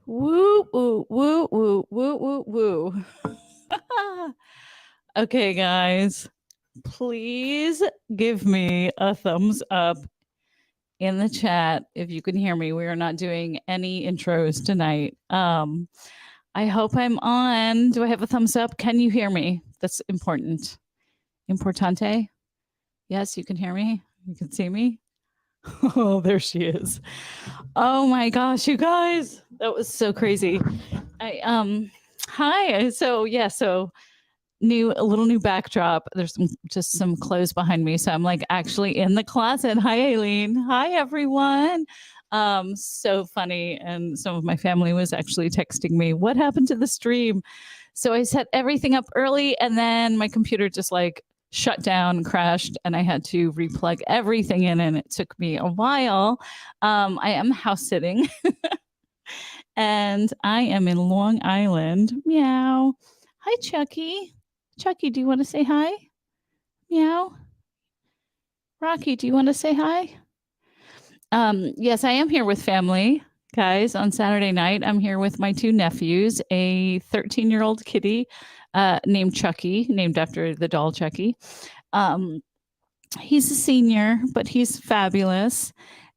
Woo, woo, woo, woo, woo, woo, woo. Okay, guys, please give me a thumbs up in the chat if you can hear me. We are not doing any intros tonight. I hope I'm on. Do I have a thumbs up? Can you hear me? That's important. Importante. Yes, you can hear me. You can see me. Oh, there she is. Oh my gosh, you guys. That was so crazy. Hi. So a little new backdrop. There's just some clothes behind me. So I'm like actually in the closet. Hi, Aileen. Hi, everyone. So funny. And some of my family was actually texting me, what happened to the stream? So I set everything up early and then my computer just like shut down, crashed, and I had to replug everything in and it took me a while. I am house sitting and I am in Long Island. Meow. Hi, Chucky. Chucky, do you want to say hi? Meow. Rocky, do you want to say hi? Yes, I am here with family, guys. On Saturday night, I'm here with my two nephews, a 13-year-old kitty named Chucky, named after the doll Chucky. He's a senior, but he's fabulous.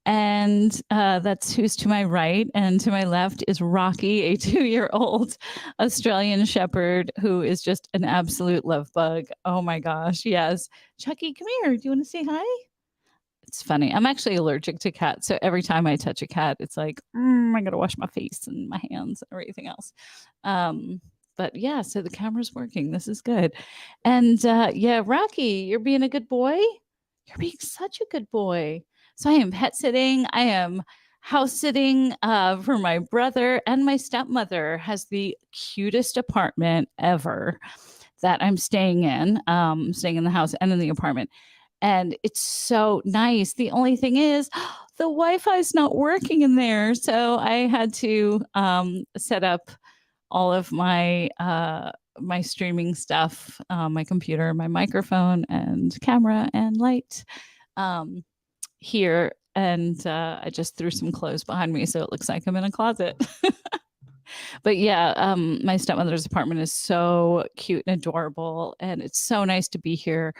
And that's who's to my right. And to my left is Rocky, a 2-year-old Australian Shepherd who is just an absolute love bug. Oh my gosh. Yes. Chucky, come here. Do you want to say hi? It's funny. I'm actually allergic to cats. So every time I touch a cat, it's like, I got to wash my face and my hands and everything else. But yeah, so the camera's working. This is good. And yeah, Rocky, you're being a good boy. You're being such a good boy. So I am pet sitting. I am house sitting for my brother, and my stepmother has the cutest apartment ever that I'm staying in the house and in the apartment. And it's so nice. The only thing is the Wi-Fi is not working in there. So I had to set up all of my my streaming stuff, my computer, my microphone and camera and light here. And I just threw some clothes behind me so it looks like I'm in a closet. But yeah, my stepmother's apartment is so cute and adorable, and it's so nice to be here.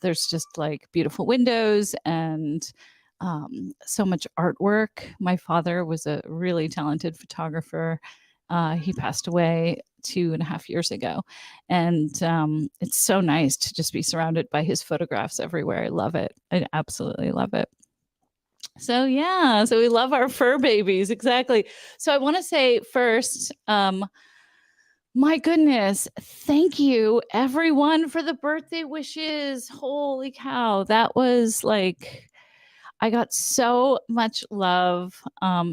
There's just like beautiful windows and so much artwork. My father was a really talented photographer. He passed away 2.5 years ago. And it's so nice to just be surrounded by his photographs everywhere. I love it. I absolutely love it. So yeah, so we love our fur babies. Exactly. So I want to say first, my goodness, thank you everyone for the birthday wishes. Holy cow, that was like I got so much love,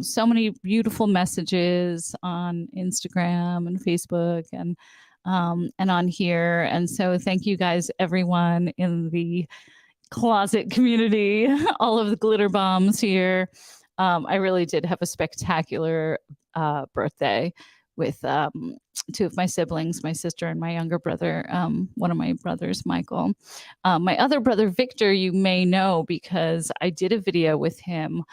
so many beautiful messages on Instagram and Facebook and on here. And so thank you guys, everyone in the closet community, all of the glitter bombs here. I really did have a spectacular birthday with two of my siblings, my sister and my younger brother, one of my brothers, Michael. My other brother, Victor, you may know because I did a video with him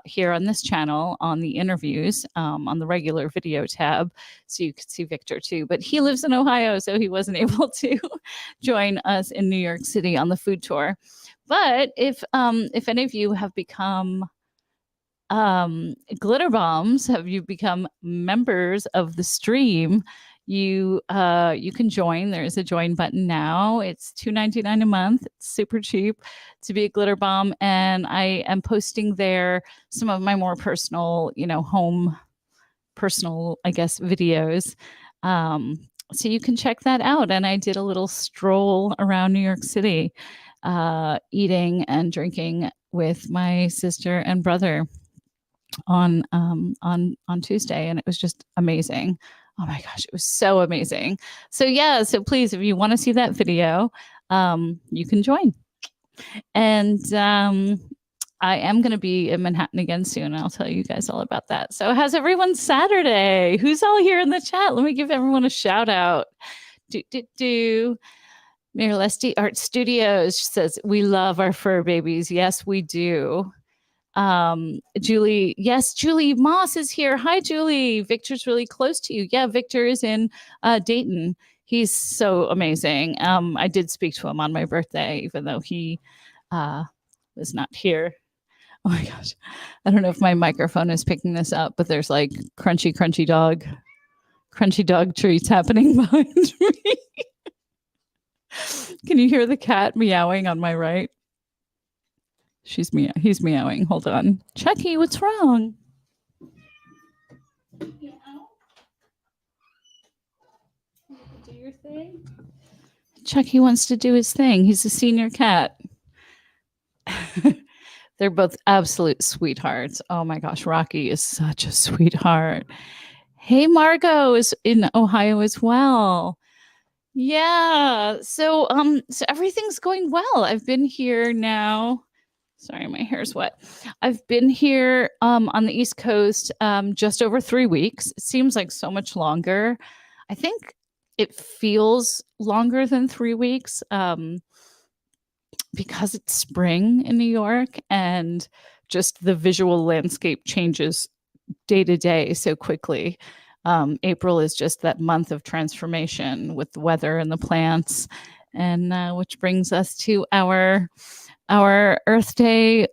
here on this channel on the interviews on the regular video tab. So you could see Victor too. But he lives in Ohio, so he wasn't able to join us in New York City on the food tour. But if any of you have become glitter bombs, have you become members of the stream, you can join. There is a join button now. It's $2.99 a month. It's super cheap to be a glitter bomb, and I am posting there some of my more personal, home personal, I guess, videos. So you can check that out. And I did a little stroll around New York City, eating and drinking with my sister and brother on Tuesday, and it was just amazing. Oh my gosh, it was so amazing. So yeah, so please, if you want to see that video, you can join. And I am going to be in Manhattan again soon. I'll tell you guys all about that. So how's everyone's Saturday? Who's all here in the chat? Let me give everyone a shout out. Miralesti Art Studios says, we love our fur babies. Yes, we do. Julie, yes, Julie Moss is here. Hi, Julie. Victor's really close to you. Yeah, Victor is in Dayton. He's so amazing. I did speak to him on my birthday, even though he uh, was not here. Oh my gosh. I don't know if my microphone is picking this up, but there's like crunchy dog treats happening behind me. Can you hear the cat meowing on my right? He's meowing. Hold on. Chucky, what's wrong? Do your thing. Chucky wants to do his thing. He's a senior cat. They're both absolute sweethearts. Oh my gosh, Rocky is such a sweetheart. Hey, Margot is in Ohio as well. Yeah. So everything's going well. I've been here now. Sorry, my hair's wet. I've been here on the East Coast just over 3 weeks. It seems like so much longer. I think it feels longer than 3 weeks because it's spring in New York and just the visual landscape changes day to day so quickly. April is just that month of transformation with the weather and the plants, and which brings us to our Earth Day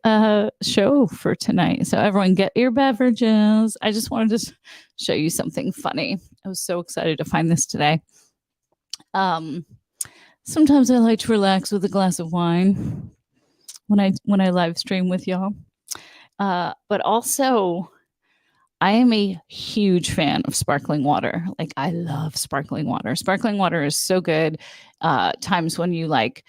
show for tonight. So everyone get your beverages. I just wanted to show you something funny. I was so excited to find this today. Sometimes I like to relax with a glass of wine when I live stream with y'all. But also I am a huge fan of sparkling water. Like I love sparkling water. Sparkling water is so good. Times when you like,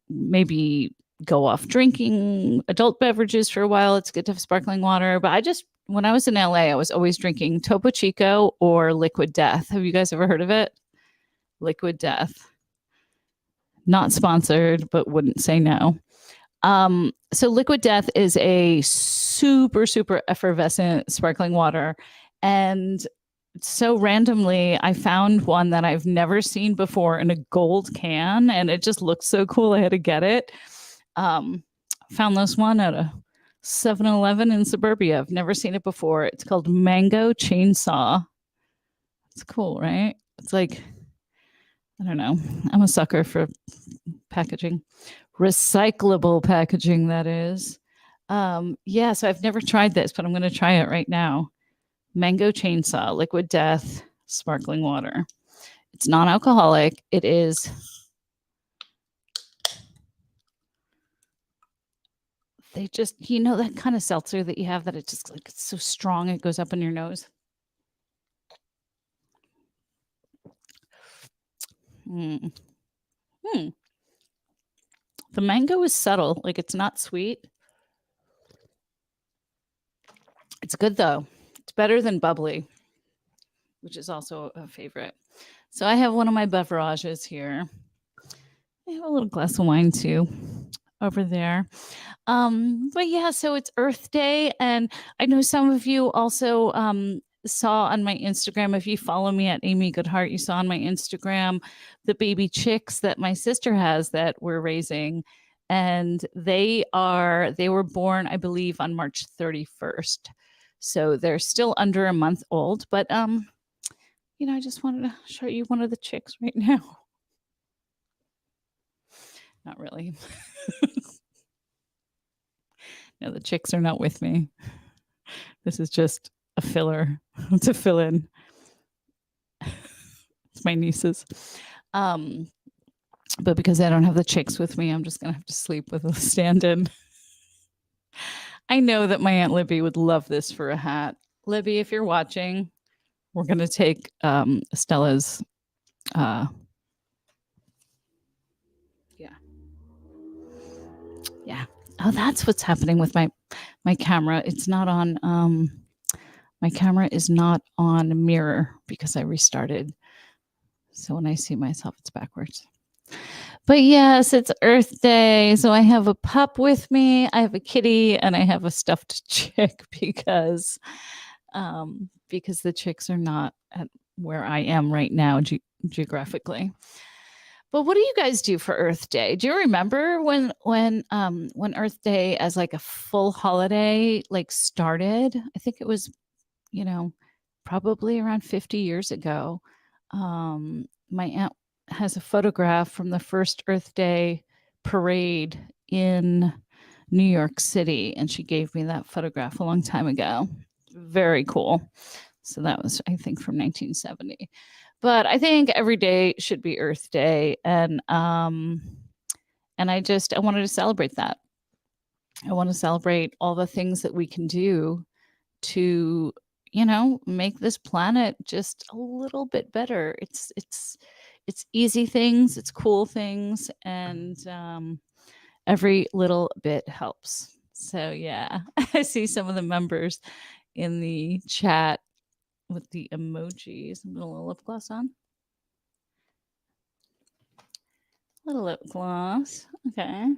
maybe go off drinking adult beverages for a while. It's good to have sparkling water. But when I was in LA, I was always drinking Topo Chico or Liquid Death. Have you guys ever heard of it? Liquid Death. Not sponsored, but wouldn't say no. So Liquid Death is a super, super effervescent sparkling water. And so randomly, I found one that I've never seen before in a gold can, and it just looked so cool. I had to get it. Found this one at a 7-Eleven in suburbia. I've never seen it before. It's called Mango Chainsaw. It's cool, right? It's like, I don't know. I'm a sucker for packaging. Recyclable packaging, that is. Yeah, so I've never tried this, but I'm going to try it right now. Mango Chainsaw, Liquid Death, sparkling water. It's non-alcoholic. It is that kind of seltzer that you have that it just like it's so strong it goes up in your nose. The mango is subtle, like it's not sweet. It's good though. It's better than bubbly, which is also a favorite. So I have one of my beverages here. I have a little glass of wine too over there. But yeah, so it's Earth Day, and I know some of you also saw on my Instagram, if you follow me at Amy Goodhart, you saw on my Instagram the baby chicks that my sister has that we're raising. And they were born, I believe, on March 31st. So they're still under a month old. But I just wanted to show you one of the chicks right now. Not really. No, the chicks are not with me. This is just a filler to fill in. It's my nieces. But because I don't have the chicks with me, I'm just going to have to sleep with a stand-in. I know that my Aunt Libby would love this for a hat. Libby, if you're watching, we're going to take Stella's... Yeah. Oh, that's what's happening with my camera. It's not on... my camera is not on mirror because I restarted. So when I see myself, it's backwards. But yes, it's Earth Day. So I have a pup with me. I have a kitty and I have a stuffed chick because the chicks are not at where I am right now geographically. But what do you guys do for Earth Day? Do you remember when Earth Day as like a full holiday like started? I think it was, you know, probably around 50 years ago. My aunt has a photograph from the first Earth Day parade in New York City, and she gave me that photograph a long time ago. Very cool. So that was, I think, from 1970. But I think every day should be Earth Day, and I wanted to celebrate that. I want to celebrate all the things that we can do to, make this planet just a little bit better. It's easy things, it's cool things, and every little bit helps. So yeah, I see some of the members in the chat with the emojis. I'm gonna little lip gloss on. Little lip gloss. Okay.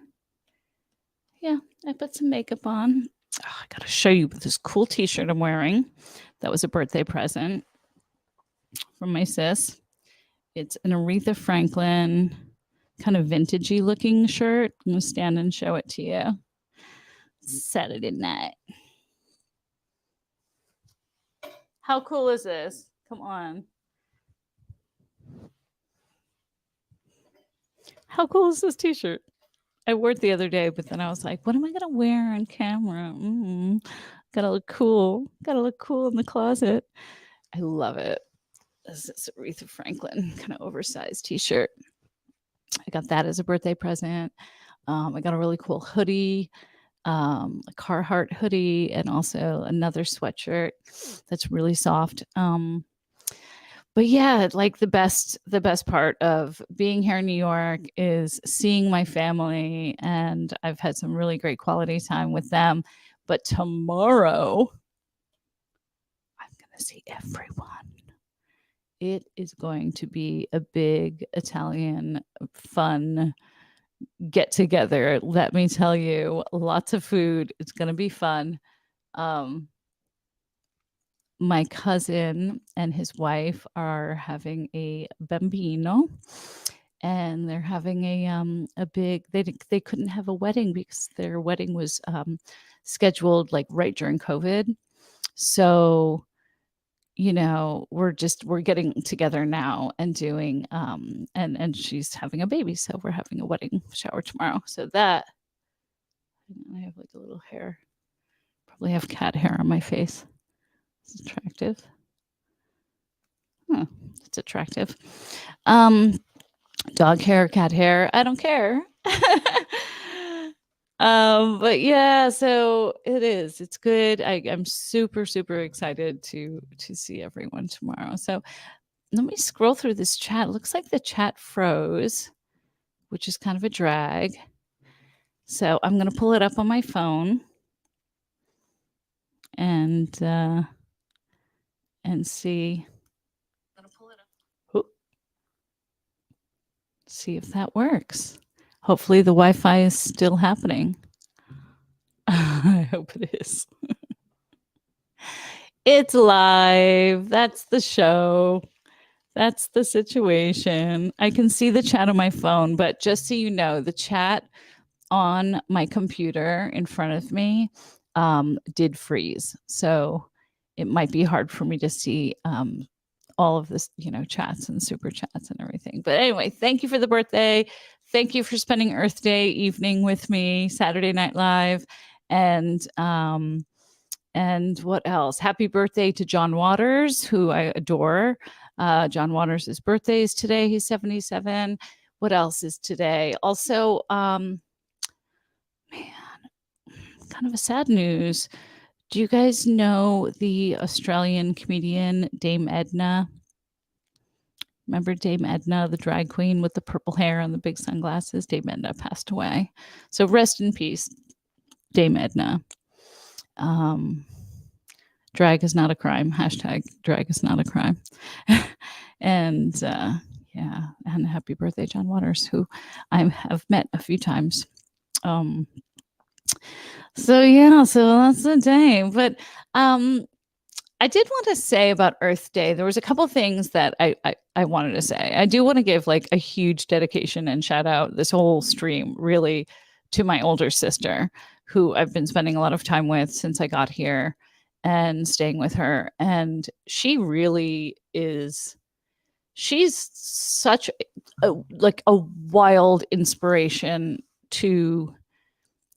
Yeah, I put some makeup on. Oh, I gotta show you this cool t-shirt I'm wearing. That was a birthday present from my sis. It's an Aretha Franklin kind of vintagey looking shirt. I'm gonna stand and show it to you. Saturday night. How cool is this? Come on. How cool is this t-shirt? I wore it the other day, but then I was like, what am I going to wear on camera? Gotta look cool. Gotta look cool in the closet. I love it. This is Aretha Franklin kind of oversized t-shirt. I got that as a birthday present. I got a really cool hoodie, a Carhartt hoodie, and also another sweatshirt that's really soft. But yeah, like the best part of being here in New York is seeing my family, and I've had some really great quality time with them. But tomorrow, I'm going to see everyone. It is going to be a big Italian fun get together. Let me tell you, lots of food. It's going to be fun. My cousin and his wife are having a bambino, and they're having a big. They couldn't have a wedding because their wedding was scheduled like right during COVID. So, we're getting together now and doing and she's having a baby, so we're having a wedding shower tomorrow. So that I have like a little hair, probably have cat hair on my face. It's attractive. Huh, it's attractive. Dog hair, cat hair, I don't care. But yeah, so it is. It's good. I'm super, super excited to see everyone tomorrow. So let me scroll through this chat. It looks like the chat froze, which is kind of a drag. So I'm gonna pull it up on my phone and see. I'm gonna pull it up. See if that works. Hopefully the Wi-Fi is still happening. I hope it is. It's live. That's the show. That's the situation. I can see the chat on my phone, but just so you know, the chat on my computer in front of me did freeze. So it might be hard for me to see all of this, chats and super chats and everything. But anyway, thank you for the birthday. Thank you for spending Earth Day evening with me, Saturday Night Live. And what else? Happy birthday to John Waters, who I adore. John Waters' birthday is today. He's 77. What else is today? Also, man, kind of a sad news. Do you guys know the Australian comedian Dame Edna? Remember Dame Edna, the drag queen with the purple hair and the big sunglasses? Dame Edna passed away. So rest in peace, Dame Edna. Drag is not a crime. Hashtag drag is not a crime. And yeah, and happy birthday, John Waters, who I have met a few times. So yeah, so that's the day. But I did want to say about Earth Day, there was a couple things that I wanted to say. I do want to give like a huge dedication and shout out this whole stream really to my older sister, who I've been spending a lot of time with since I got here and staying with her. And she really is, she's such like a wild inspiration to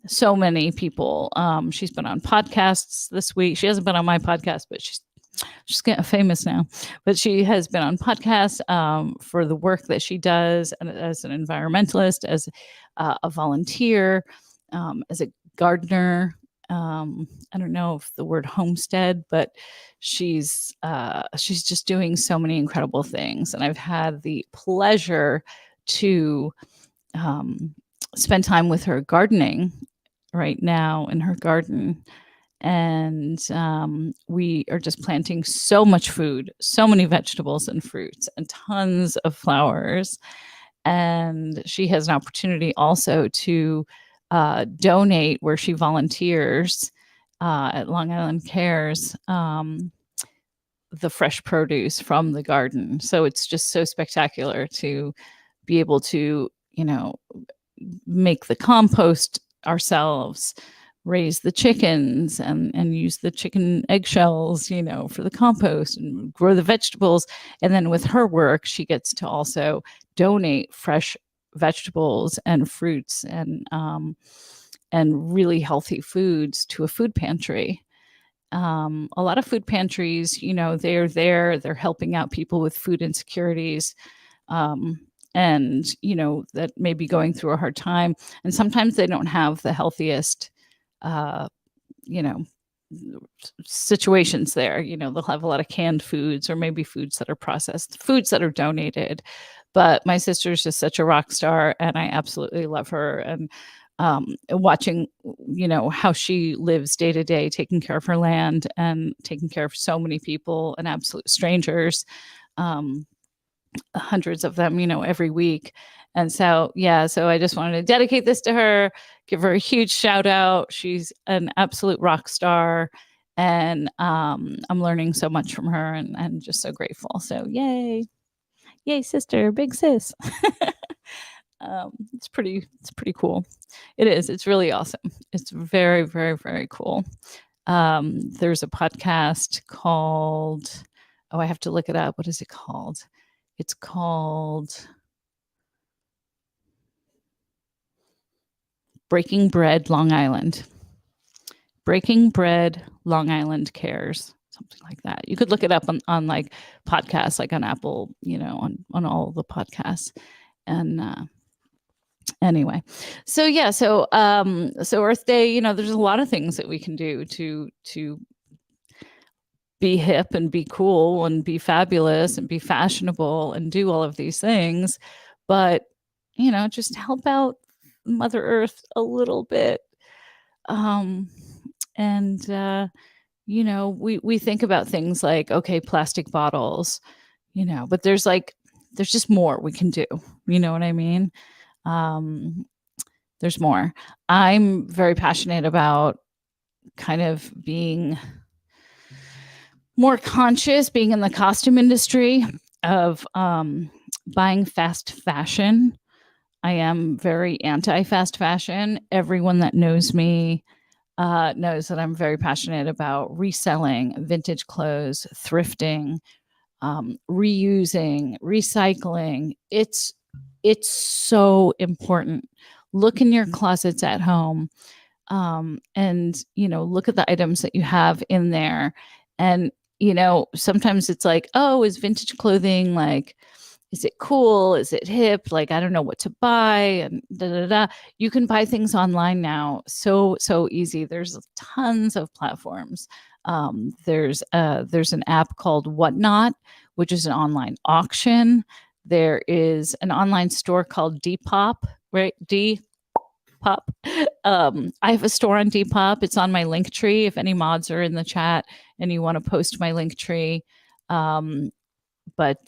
so many people. She's been on podcasts this week. She hasn't been on my podcast, but she's getting famous now. But she has been on podcasts for the work that she does, and as an environmentalist, as a volunteer, as a gardener. I don't know if the word homestead, but she's just doing so many incredible things, and I've had the pleasure to spend time with her gardening right now in her garden. And we are just planting so much food, so many vegetables and fruits, and tons of flowers. And she has an opportunity also to donate where she volunteers at Long Island Cares, the fresh produce from the garden. So it's just so spectacular to be able to, make the compost ourselves, raise the chickens and use the chicken eggshells, for the compost, and grow the vegetables. And then with her work, she gets to also donate fresh vegetables and fruits and really healthy foods to a food pantry. A lot of food pantries, they're helping out people with food insecurities. And that may be going through a hard time, and sometimes they don't have the healthiest you know situations there. They'll have a lot of canned foods, or maybe foods that are processed, foods that are donated. But my sister's just such a rock star, and I absolutely love her. And watching how she lives day to day, taking care of her land and taking care of so many people and absolute strangers, hundreds of them, every week. And so, so I just wanted to dedicate this to her, give her a huge shout out. She's an absolute rock star. And I'm learning so much from her, and just so grateful. So yay, sister, big sis. It's pretty cool. It is. It's really awesome. It's very, very, very cool. There's a podcast called, I have to look it up. What is it called? It's called Breaking Bread Long Island. Breaking Bread Long Island Cares, something like that. You could look it up on like podcasts, like on Apple, on all the podcasts. And anyway, so Earth Day, there's a lot of things that we can do to be hip and be cool and be fabulous and be fashionable and do all of these things, but just help out Mother Earth a little bit. We think about things like, okay, plastic bottles, but there's just more we can do. You know what I mean? There's more. I'm very passionate about kind of being more conscious, being in the costume industry, of buying fast fashion. I am very anti-fast fashion. Everyone that knows me knows that I'm very passionate about reselling vintage clothes, thrifting, reusing, recycling. It's so important. Look in your closets at home, and look at the items that you have in there. And sometimes it's like, oh, is vintage clothing, like, is it cool? Is it hip? Like, I don't know what to buy, and da da da. You can buy things online now, so easy. There's tons of platforms. There's an app called Whatnot, which is an online auction. There is an online store called Depop, right? Depop. I have a store on Depop. It's on my link tree. If any mods are in the chat and you want to post my link tree, but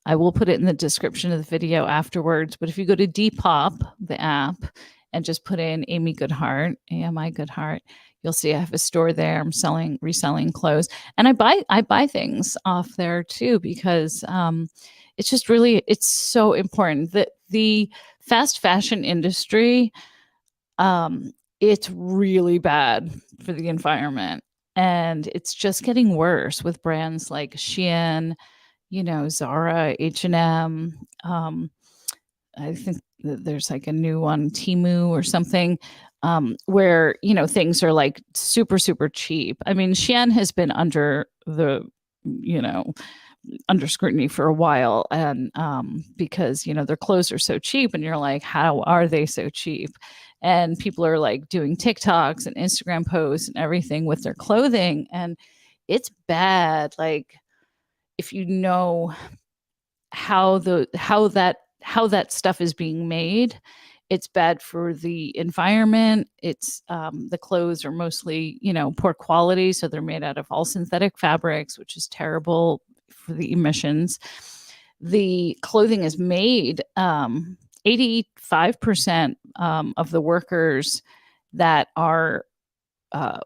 I will put it in the description of the video afterwards. But if you go to Depop, the app, and just put in Amy Goodhart, AMI Goodhart. You'll see I have a store there. I'm reselling clothes, and I buy things off there too because it's just really it's so important that the fast fashion industry, it's really bad for the environment, and it's just getting worse with brands like Shein, Zara, H&M. I think that there's like a new one, Temu or something, where, things are like super, super cheap. I mean, Shein has been you know, under scrutiny for a while. And because, their clothes are so cheap and you're like, how are they so cheap? And people are like doing TikToks and Instagram posts and everything with their clothing. And it's bad. Like, if you know how that stuff is being made, it's bad for the environment. It's the clothes are mostly poor quality, so they're made out of all synthetic fabrics, which is terrible for the emissions. The clothing is made 85% of the workers that are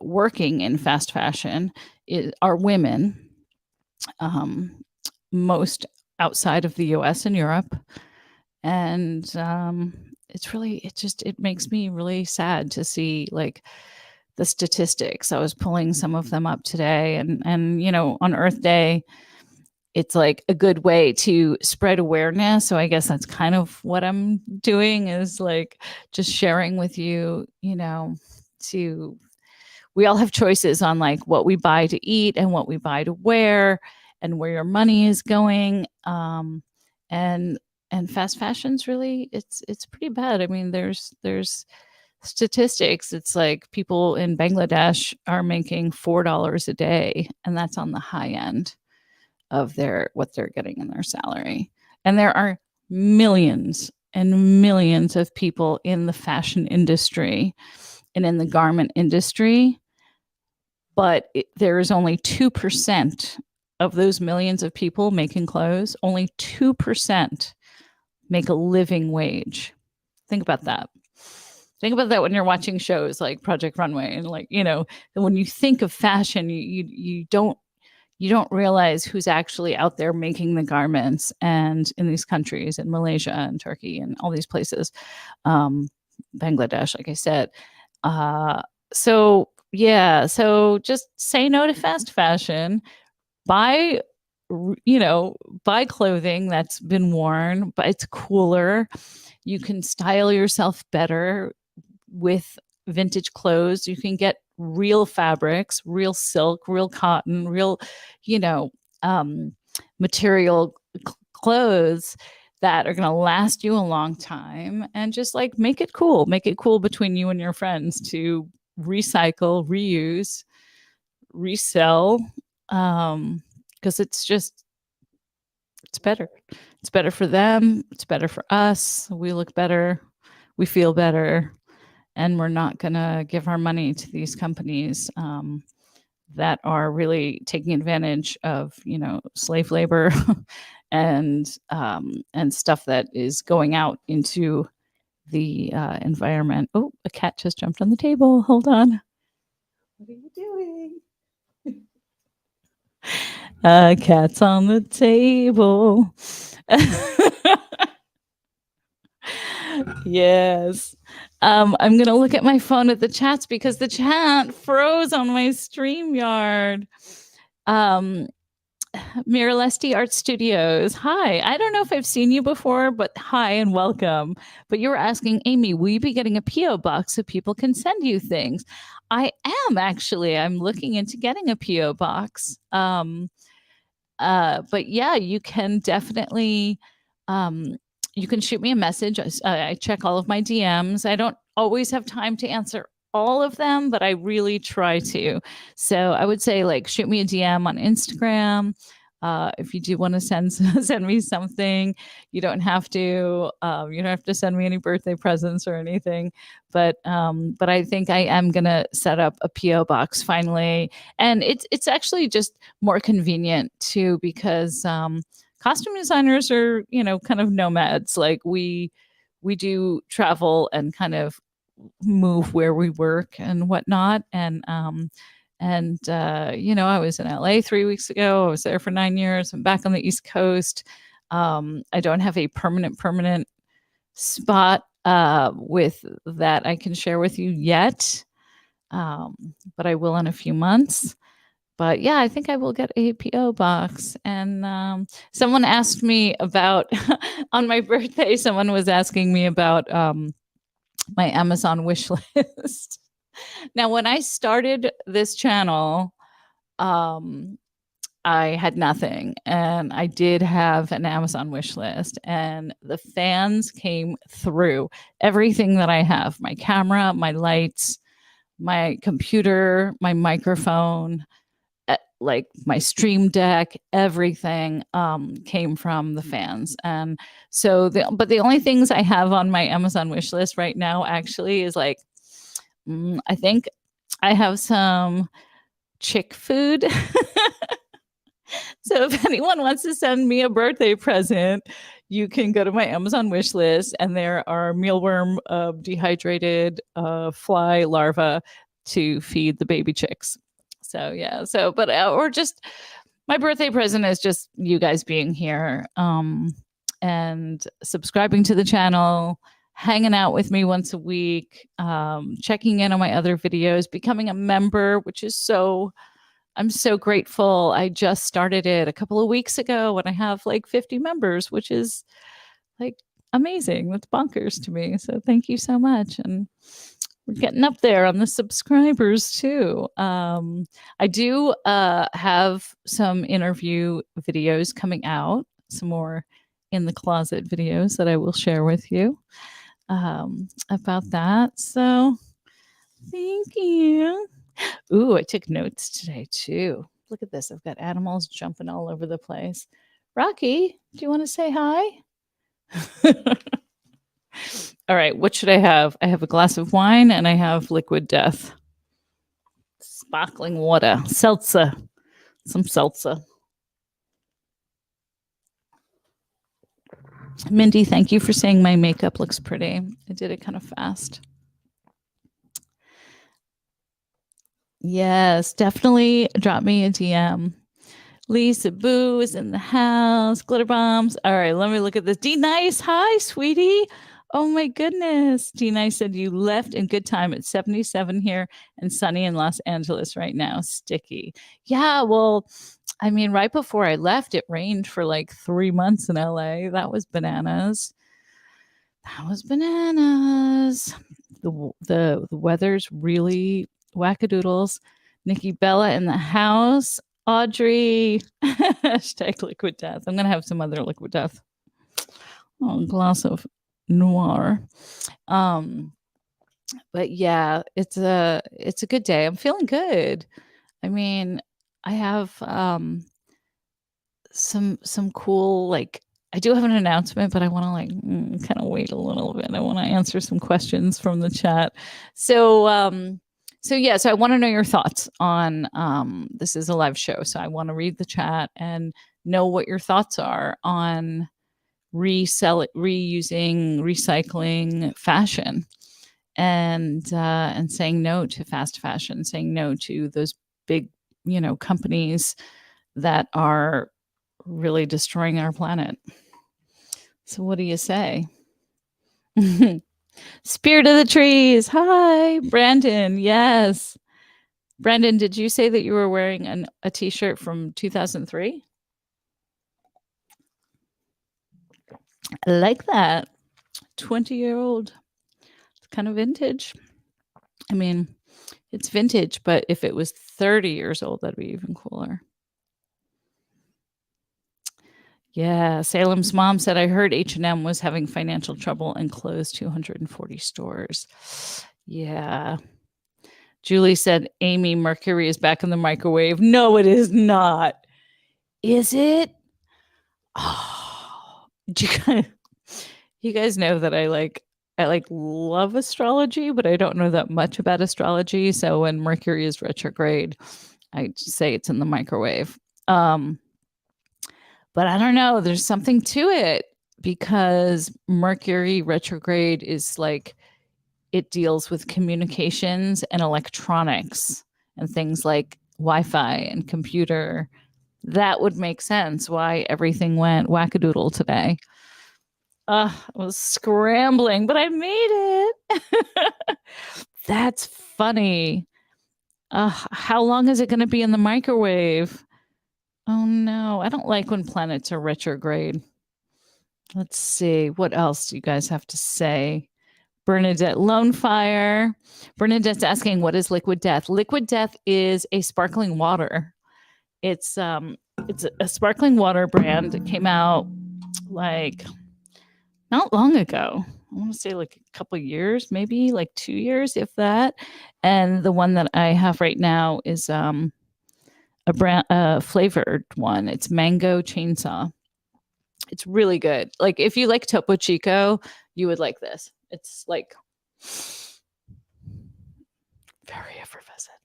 working in fast fashion are women, most outside of the US and Europe. And it makes me really sad to see like the statistics. I was pulling some of them up today, and on Earth Day, it's like a good way to spread awareness. So I guess that's kind of what I'm doing, is like just sharing with you, to we all have choices on like what we buy to eat and what we buy to wear and where your money is going. And fast fashion's really it's pretty bad. I mean, there's statistics. It's like people in Bangladesh are making $4 a day, and that's on the high end of what they're getting in their salary. And there are millions and millions of people in the fashion industry and in the garment industry, but there is only 2% of those millions of people making clothes. Only 2% make a living wage. Think about that. Think about that when you're watching shows like Project Runway, and like, when you think of fashion, you don't realize who's actually out there making the garments, and in these countries, in Malaysia and Turkey and all these places, Bangladesh, like I said. So just say no to fast fashion. Buy clothing that's been worn, but it's cooler. You can style yourself better with vintage clothes. You can get real fabrics, real silk, real cotton, real, material clothes that are going to last you a long time, and just like make it cool between you and your friends to recycle, reuse, resell. Because it's better. It's better for them. It's better for us. We look better. We feel better. And we're not going to give our money to these companies that are really taking advantage of, slave labor and stuff that is going out into the environment. Oh, a cat just jumped on the table. Hold on. What are you doing? Cat's on the table. Yes. I'm going to look at my phone at the chats because the chat froze on my StreamYard. Miralesti Art Studios. Hi. I don't know if I've seen you before, but hi and welcome. But you were asking, Amy, will you be getting a P.O. box so people can send you things? I am actually. I'm looking into getting a P.O. box. But yeah, you can definitely you can shoot me a message. I check all of my DMs. I don't always have time to answer all of them, but I really try to. So I would say, like, shoot me a DM on Instagram. If you do want to send me something, you don't have to. You don't have to send me any birthday presents or anything. But I think I am gonna set up a PO box finally, and it's actually just more convenient too, because costume designers are kind of nomads. Like we do travel and kind of move where we work and whatnot. You know, I was in LA 3 weeks ago. I was there for 9 years. I'm back on the East Coast. I don't have a permanent spot with that I can share with you yet, but I will in a few months. But yeah, I think I will get a PO box. And someone asked me about on my birthday. Someone was asking me about my Amazon wish list. Now, when I started this channel, um, I had nothing, and I did have an Amazon wish list, and the fans came through everything that I have: my camera, my lights, my computer, my microphone, like my stream deck, everything came from the fans. And so the only things I have on my Amazon wish list right now actually is like I think I have some chick food. So if anyone wants to send me a birthday present, you can go to my Amazon wish list, and there are mealworm dehydrated fly larvae to feed the baby chicks. So yeah, so but or just my birthday present is just you guys being here and subscribing to the channel, hanging out with me once a week, checking in on my other videos, becoming a member, which is I'm so grateful. I just started it a couple of weeks ago and I have like 50 members, which is like amazing. That's bonkers to me. So thank you so much. And we're getting up there on the subscribers too. I do have some interview videos coming out, some more in the closet videos that I will share with you about that. So thank you. Ooh, I took notes today too. Look at this. I've got animals jumping all over the place. Rocky, do you want to say hi? All right, what should I have? I have a glass of wine and I have liquid death. Sparkling water, seltzer, some seltzer. Mindy, thank you for saying my makeup looks pretty. I did it kind of fast. Yes, definitely drop me a DM. Lisa Boo is in the house. Glitter bombs. All right, let me look at this. D Nice. Hi, sweetie. Oh my goodness. D Nice said you left in good time. It's 77 here and sunny in Los Angeles right now. Sticky. Yeah, well, I mean, right before I left, it rained for like 3 months in LA. That was bananas. That was bananas. The weather's really wackadoodles. Nikki Bella in the house. Audrey. Hashtag liquid death. I'm gonna have some other liquid death. Oh, a glass of noir. But yeah, it's a good day. I'm feeling good. I mean, I have some cool, like, I do have an announcement, but I want to like kind of wait a little bit. I want to answer some questions from the chat. So so I want to know your thoughts on this is a live show, so I want to read the chat and know what your thoughts are on reusing, recycling fashion, and saying no to fast fashion, saying no to those big, companies that are really destroying our planet. So what do you say? Spirit of the trees. Hi, Brandon. Yes. Brandon, did you say that you were wearing a t-shirt from 2003? I like that. 20-year-old. It's kind of vintage. I mean, it's vintage, but if it was 30 years old, that'd be even cooler. Yeah, Salem's mom said, I heard H&M was having financial trouble and closed 240 stores. Yeah. Julie said, Amy, mercury is back in the microwave. No, it is not. Is it? Oh, you guys know that I love astrology, but I don't know that much about astrology. So when Mercury is retrograde, I say it's in the microwave. But I don't know. There's something to it because Mercury retrograde is like it deals with communications and electronics and things like Wi-Fi and computer. That would make sense why everything went wackadoodle today. I was scrambling, but I made it. That's funny. How long is it going to be in the microwave? Oh no, I don't like when planets are retrograde. Let's see. What else do you guys have to say? Bernadette Lone Fire. Bernadette's asking, what is liquid death? Liquid death is a sparkling water. It's a sparkling water brand. It came out like not long ago. I want to say like a couple years, maybe like 2 years, if that. And the one that I have right now is a flavored one. It's mango chainsaw. It's really good. Like if you like Topo Chico, you would like this. It's like very effervescent.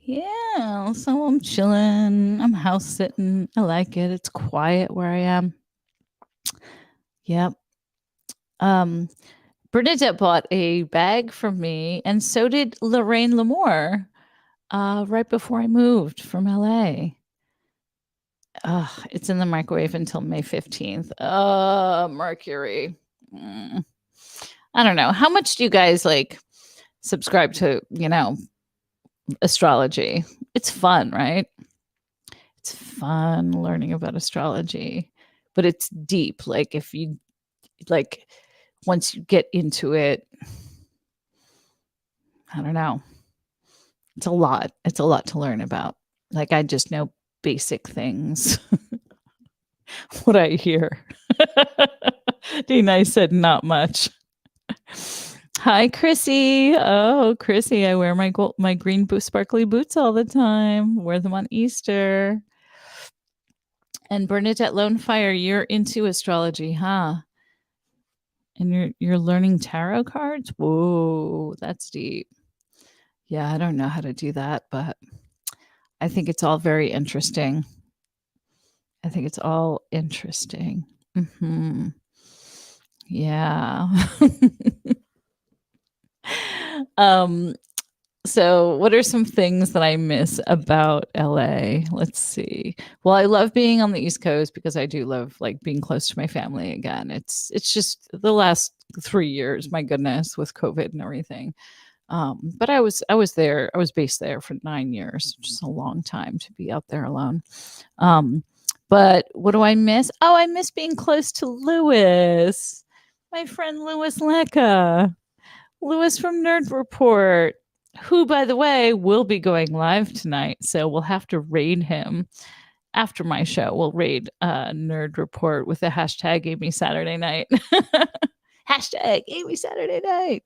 Yeah, so I'm chilling. I'm house sitting. I like it. It's quiet where I am. Yep. Bernadette bought a bag from me, and so did Lorraine Lamour right before I moved from LA. It's in the microwave until May 15th. Mercury. I don't know. How much do you guys like subscribe to, astrology? It's fun, right? It's fun learning about astrology, but it's deep. Like if you like once you get into it, I don't know. It's a lot. It's a lot to learn about. Like I just know basic things. What I hear. Dina said not much. Hi, Chrissy. Oh, Chrissy, I wear my green sparkly boots all the time. Wear them on Easter. And Bernadette Lone Fire, you're into astrology, huh? And you're learning tarot cards? Whoa, that's deep. Yeah, I don't know how to do that, but I think it's all very interesting. I think it's all interesting. Mm-hmm. Yeah. So what are some things that I miss about LA? Let's see. Well, I love being on the East Coast because I do love like being close to my family again. It's just the last 3 years, my goodness, with COVID and everything. But I was there. I was based there for 9 years, which is a long time to be out there alone. But what do I miss? Oh, I miss being close to Lewis, my friend Lewis Lecca, Lewis from Nerd Report, who, by the way, will be going live tonight. So we'll have to raid him after my show. We'll raid Nerd Report with the hashtag Amy Saturday Night. Hashtag Amy Saturday Night.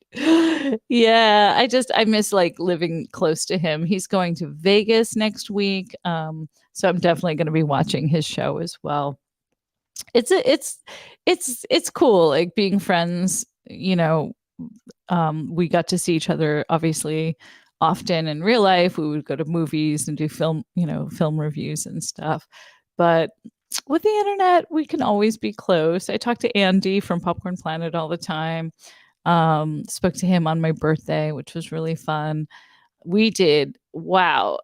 Yeah, I miss like living close to him. He's going to Vegas next week. So I'm definitely going to be watching his show as well. It's cool, like being friends, we got to see each other obviously often in real life. We would go to movies and do film reviews and stuff. But with the internet, we can always be close. I talk to Andy from Popcorn Planet all the time. Spoke to him on my birthday, which was really fun. We did. Wow.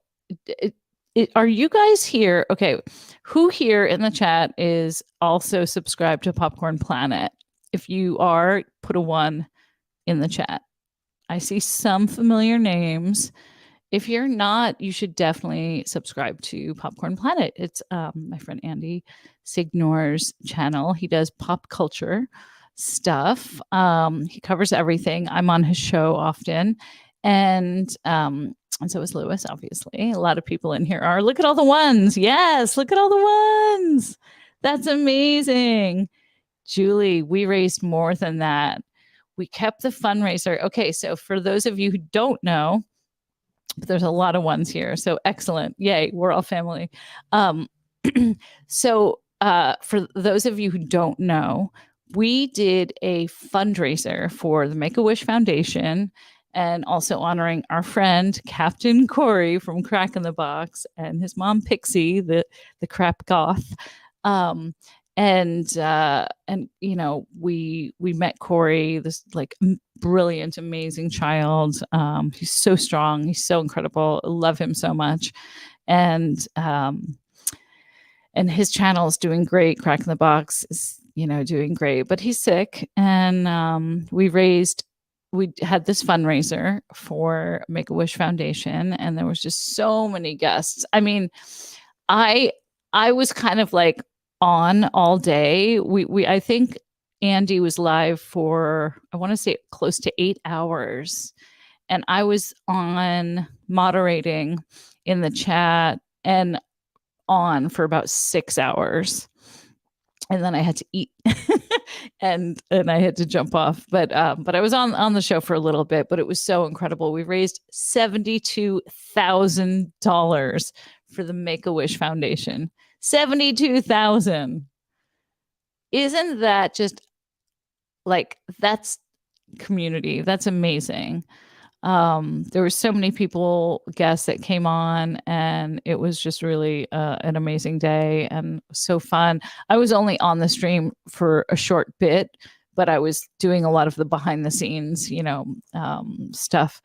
Are you guys here? Okay. Who here in the chat is also subscribed to Popcorn Planet? If you are, put a 1 in the chat. I see some familiar names. If you're not, you should definitely subscribe to Popcorn Planet. It's my friend Andy Signor's channel. He does pop culture stuff. He covers everything. I'm on his show often. And so is Lewis, obviously. A lot of people in here are. Look at all the ones. Yes, look at all the ones. That's amazing. Julie, we raised more than that. We kept the fundraiser. Okay, so for those of you who don't know, there's a lot of ones here. So excellent. Yay, we're all family. So for those of you who don't know, we did a fundraiser for the Make-A-Wish Foundation and also honoring our friend Captain Corey from Crack in the Box and his mom Pixie, the crap goth. And we met Corey, this like brilliant, amazing child. He's so strong, he's so incredible. I love him so much. And his channel is doing great. Crack in the Box is, doing great, but he's sick. And we had this fundraiser for Make-A-Wish Foundation, and there was just so many guests. I mean, I was kind of like on all day. I think Andy was live for, I want to say, close to 8 hours, and I was on moderating in the chat and on for about 6 hours, and then I had to eat and I had to jump off. But I was on the show for a little bit. But it was so incredible. We raised $72,000 for the Make-A-Wish Foundation. 72,000. Isn't that just like, that's community? That's amazing. There were so many guests that came on, and it was just really an amazing day and so fun. I was only on the stream for a short bit, but I was doing a lot of the behind the scenes, stuff.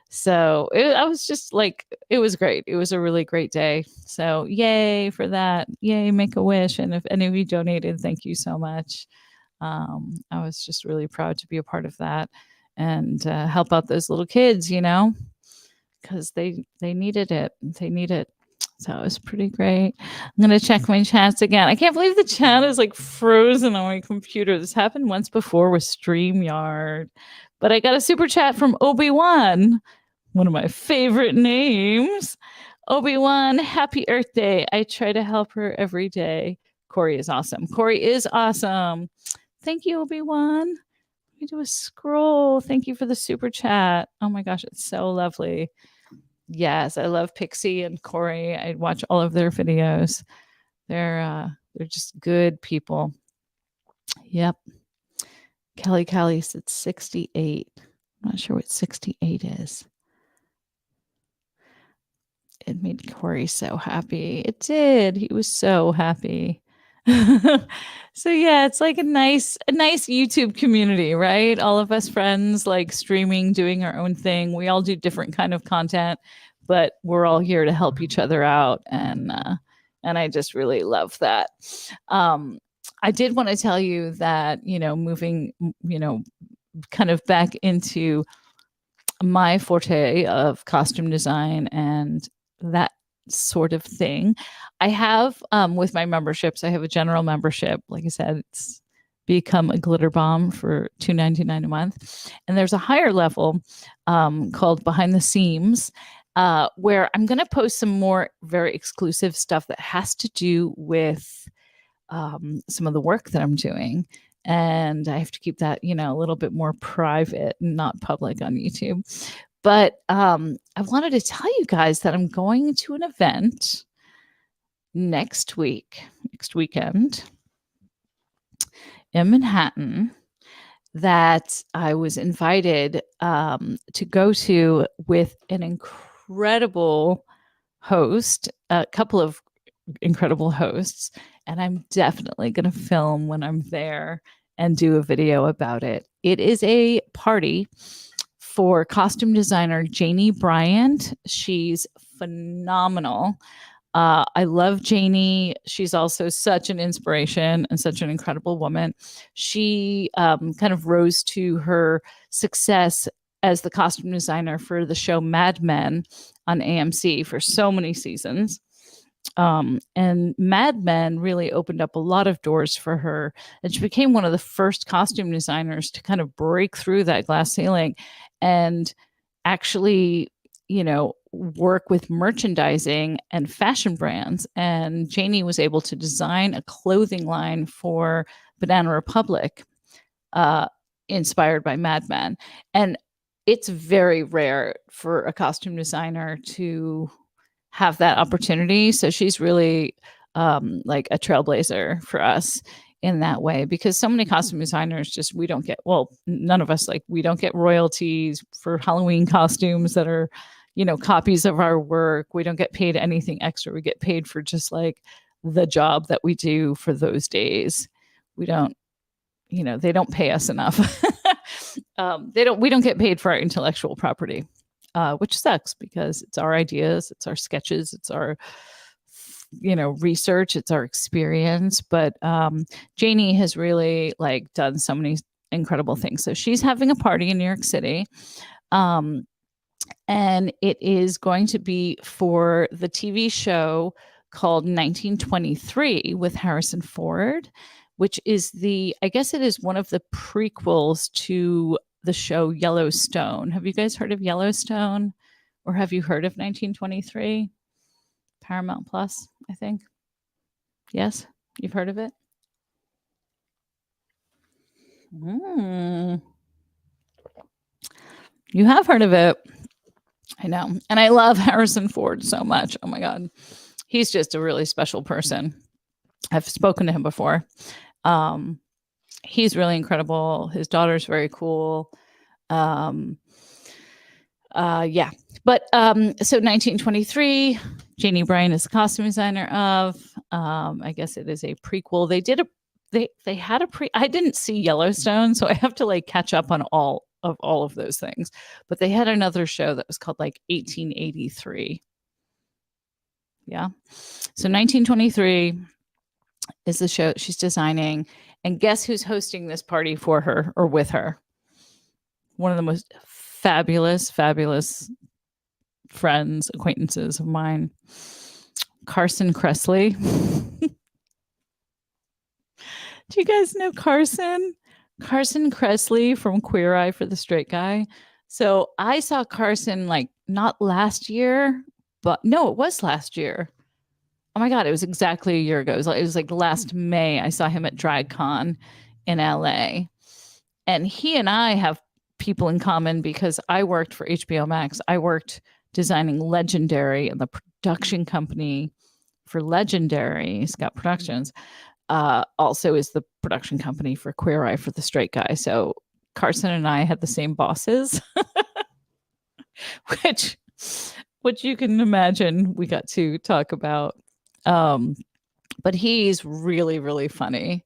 So I was just like, it was great. It was a really great day. So yay for that. Yay, Make-A-Wish. And if any of you donated, thank you so much. I was just really proud to be a part of that and help out those little kids, because they needed it. They need it. So it was pretty great. I'm going to check my chats again. I can't believe the chat is like frozen on my computer. This happened once before with StreamYard. But I got a super chat from Obi-Wan, one of my favorite names. Obi-Wan, happy Earth Day. I try to help her every day. Corey is awesome. Corey is awesome. Thank you, Obi-Wan. Let me do a scroll. Thank you for the super chat. Oh my gosh, it's so lovely. Yes, I love Pixie and Corey. I watch all of their videos. They're just good people. Yep. Kelly said 68. I'm not sure what 68 is. It made Corey so happy. It did. He was so happy. So yeah, it's like a nice YouTube community, right? All of us friends like streaming, doing our own thing. We all do different kind of content, but we're all here to help each other out, and I just really love that. I did want to tell you that, moving, kind of back into my forte of costume design and that sort of thing. I have, with my memberships, I have a general membership. Like I said, it's become a glitter bomb for $2.99 a month. And there's a higher level called Behind the Seams, where I'm going to post some more very exclusive stuff that has to do with some of the work that I'm doing. And I have to keep that, a little bit more private and not public on YouTube. But I wanted to tell you guys that I'm going to an event next weekend in Manhattan that I was invited to go to with an incredible host, a couple of incredible hosts. And I'm definitely going to film when I'm there and do a video about it. It is a party for costume designer Janie Bryant. She's phenomenal. I love Janie. She's also such an inspiration and such an incredible woman. She kind of rose to her success as the costume designer for the show Mad Men on AMC for so many seasons. And Mad Men really opened up a lot of doors for her. And she became one of the first costume designers to kind of break through that glass ceiling and actually, work with merchandising and fashion brands. And Janie was able to design a clothing line for Banana Republic, inspired by Mad Men. And it's very rare for a costume designer to have that opportunity. So she's really like a trailblazer for us in that way, because so many costume designers none of us, we don't get royalties for Halloween costumes that are, copies of our work. We don't get paid anything extra. We get paid for just the job that we do for those days. We don't, they don't pay us enough. We don't get paid for our intellectual property, which sucks because it's our ideas, it's our sketches, it's our research, it's our experience. But Janie has really like done so many incredible things. So she's having a party in New York City. And it is going to be for the TV show called 1923 with Harrison Ford, which is I guess it is one of the prequels to the show Yellowstone. Have you guys heard of Yellowstone? Or have you heard of 1923? Paramount Plus, I think. Yes, you've heard of it? You have heard of it. I know. And I love Harrison Ford so much. Oh my God. He's just a really special person. I've spoken to him before. He's really incredible. His daughter's very cool. Yeah. But so 1923, Janie Bryan is the costume designer of. I guess it is a prequel. They had a I didn't see Yellowstone, so I have to like catch up on all of those things. But they had another show that was called like 1883. Yeah. So 1923 is the show she's designing. And guess who's hosting this party for her or with her? One of the most fabulous friends, acquaintances of mine, Carson Kressley. Do you guys know Carson? Carson Kressley from Queer Eye for the Straight Guy. So I saw Carson like not last year, but no, it was last year. Oh my God, it was exactly a year ago. It was like last May. I saw him at DragCon in LA. And he and I have people in common because I worked for HBO Max. I worked designing Legendary, and the production company for Legendary, Scott Productions, also is the production company for Queer Eye for the Straight Guy. So Carson and I had the same bosses, which you can imagine we got to talk about. But he's really, really funny.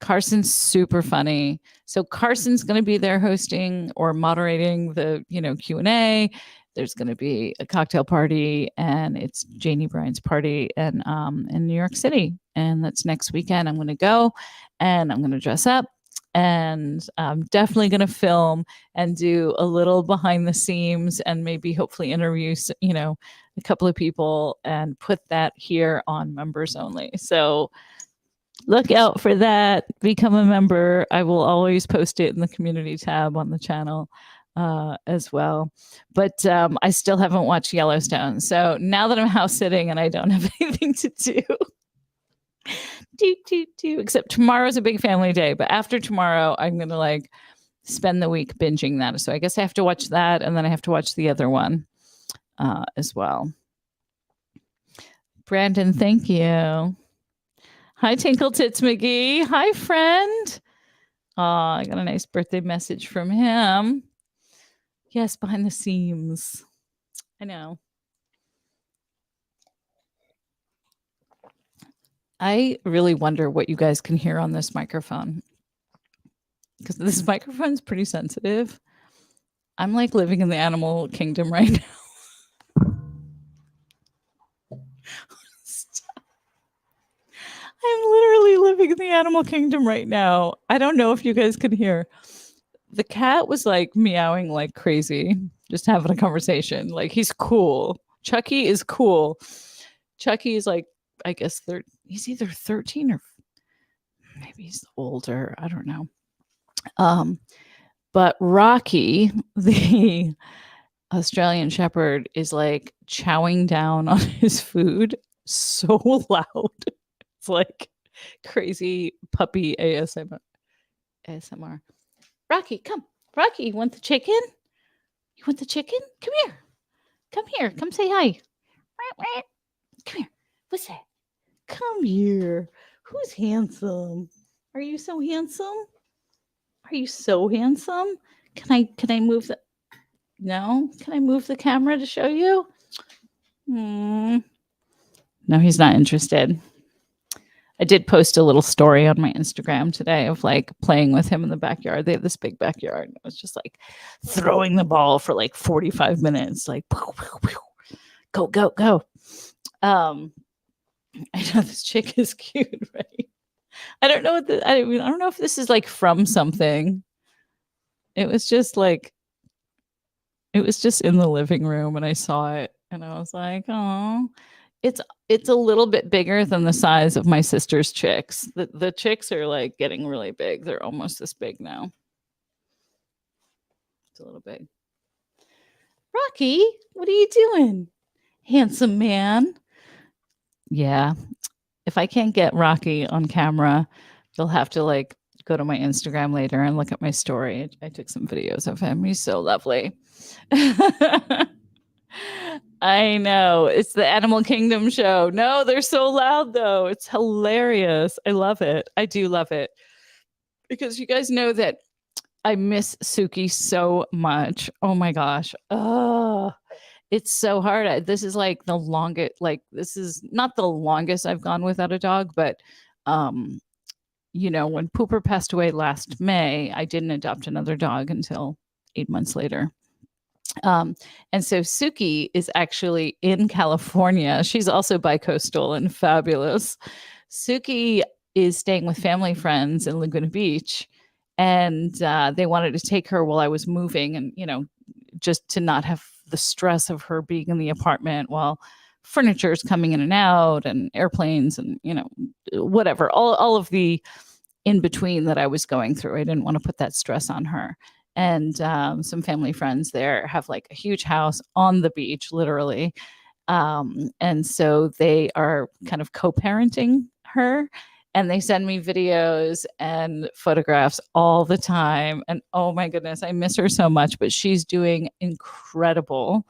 Carson's super funny. So Carson's going to be there hosting or moderating the, Q&A. There's going to be a cocktail party, and it's Janie Bryan's party in New York City. And that's next weekend. I'm going to go and I'm going to dress up, and I'm definitely going to film and do a little behind the scenes and maybe hopefully interview, a couple of people and put that here on members only. So look out for that. Become a member. I will always post it in the community tab on the channel as well. But I still haven't watched Yellowstone. So now that I'm house sitting and I don't have anything to do, except tomorrow's a big family day. But after tomorrow, I'm going to like spend the week binging that. So I guess I have to watch that, and then I have to watch the other one as well. Brandon, thank you. Hi, Tinkle Tits McGee. Hi, friend. I got a nice birthday message from him. Yes, behind the scenes. I know. I really wonder what you guys can hear on this microphone, because this microphone's pretty sensitive. I'm like living in the animal kingdom right now. I'm literally living in the animal kingdom right now. I don't know if you guys can hear. The cat was like meowing like crazy, just having a conversation. Like, he's cool. Chucky is cool. Chucky is like, I guess he's either 13 or maybe he's older. I don't know. But Rocky, the Australian Shepherd, is like chowing down on his food so loud. It's like crazy puppy ASMR. Rocky, come. Rocky, you want the chicken? You want the chicken? Come here. Come here. Come say hi. Come here. What's that? Come here. Who's handsome? Are you so handsome? Are you so handsome? Can I move the... No? Can I move the camera to show you? No, he's not interested. I did post a little story on my Instagram today of like playing with him in the backyard. They have this big backyard. I was just like throwing the ball for like 45 minutes, like go, go, go. I know this chick is cute, right? I don't know I don't know if this is like from something. It was just like it was just in the living room and I saw it and I was like, "Oh, it's a little bit bigger than the size of my sister's chicks. The chicks are like getting really big. They're almost this big now. It's a little big. Rocky, what are you doing? Handsome man. Yeah. If I can't get Rocky on camera, you'll have to like go to my Instagram later and look at my story. I took some videos of him. He's so lovely. I know. It's the Animal Kingdom show. No, they're so loud though. It's hilarious. I love it. I do love it. Because you guys know that I miss Suki so much. Oh my gosh. Oh, it's so hard. This is like the longest, like, this is not the longest I've gone without a dog, but, um, when Pooper passed away last May, I didn't adopt another dog until 8 months later. And so Suki is actually in California. She's also bicoastal and fabulous. Suki is staying with family friends in Laguna Beach, and they wanted to take her while I was moving, and just to not have the stress of her being in the apartment while furniture is coming in and out, and airplanes, and whatever, all of the in between that I was going through. I didn't want to put that stress on her. And some family friends there have like a huge house on the beach, literally. And so they are kind of co-parenting her, and they send me videos and photographs all the time. And oh my goodness, I miss her so much, but she's doing incredible.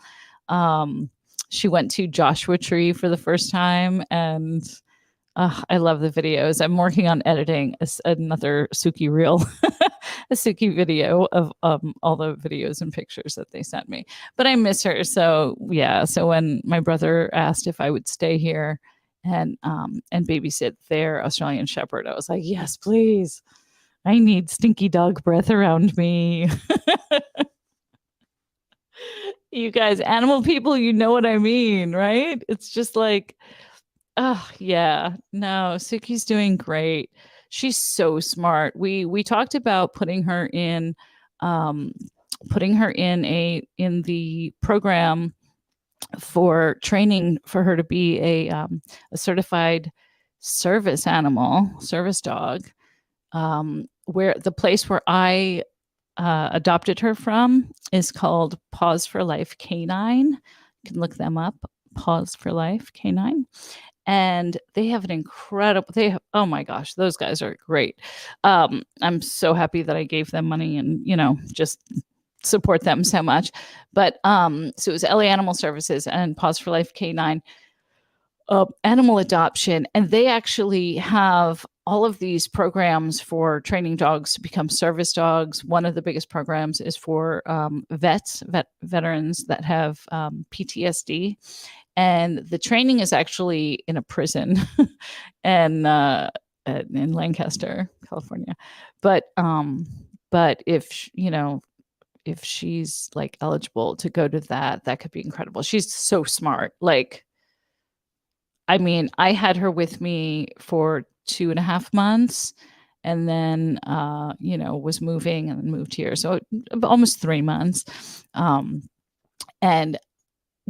She went to Joshua Tree for the first time, and I love the videos. I'm working on editing another Suki reel, a Suki video of all the videos and pictures that they sent me. But I miss her. So yeah. So when my brother asked if I would stay here and babysit their Australian Shepherd, I was like, yes, please. I need stinky dog breath around me. You guys, animal people, you know what I mean, right? It's just like, oh yeah, no, Suki's doing great. She's so smart. We talked about putting her in in the program for training for her to be a certified service dog. Where the place where I adopted her from is called Paws for Life Canine. You can look them up, Paws for Life Canine. And they have an incredible, oh my gosh, those guys are great. I'm so happy that I gave them money and, just support them so much. But so it was LA Animal Services and Paws for Life Canine animal adoption. And they actually have all of these programs for training dogs to become service dogs. One of the biggest programs is for veterans that have PTSD. And the training is actually in a prison and in Lancaster, California. But if if she's like eligible to go to that could be incredible. She's so smart. Like, I mean, I had her with me for 2.5 months, and then was moving and moved here, so almost 3 months. And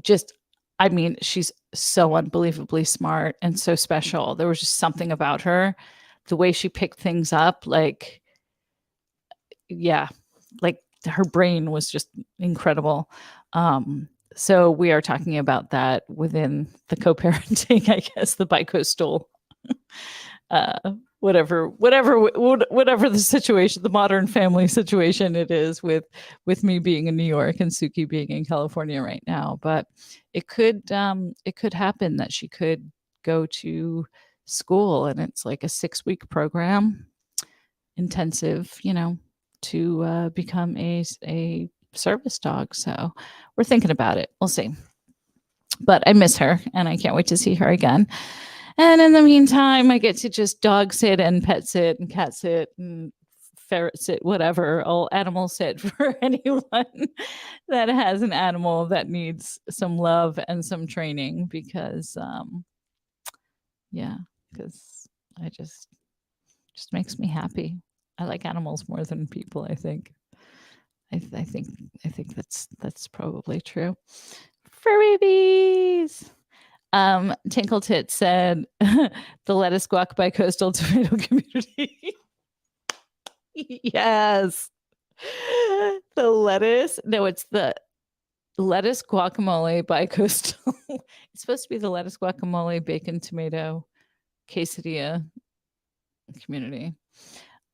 just, I mean, she's so unbelievably smart and so special. There was just something about her, the way she picked things up, like, yeah, like her brain was just incredible. So we are talking about that within the co-parenting, I guess, the bicoastal, whatever the situation, the modern family situation it is with me being in New York and Suki being in California right now. But it could happen that she could go to school, and it's like a 6-week program, intensive, to become a service dog. So we're thinking about it. We'll see. But I miss her, and I can't wait to see her again. And in the meantime, I get to just dog sit and pet sit and cat sit and ferret sit, whatever. I'll animal sit for anyone that has an animal that needs some love and some training because, yeah, because I just makes me happy. I like animals more than people, I think. I think that's probably true. Furry bees. Tinkle Tit said the lettuce guac by Coastal Tomato Community. Yes. The lettuce. No, it's the lettuce guacamole by Coastal. It's supposed to be the lettuce guacamole bacon tomato quesadilla community.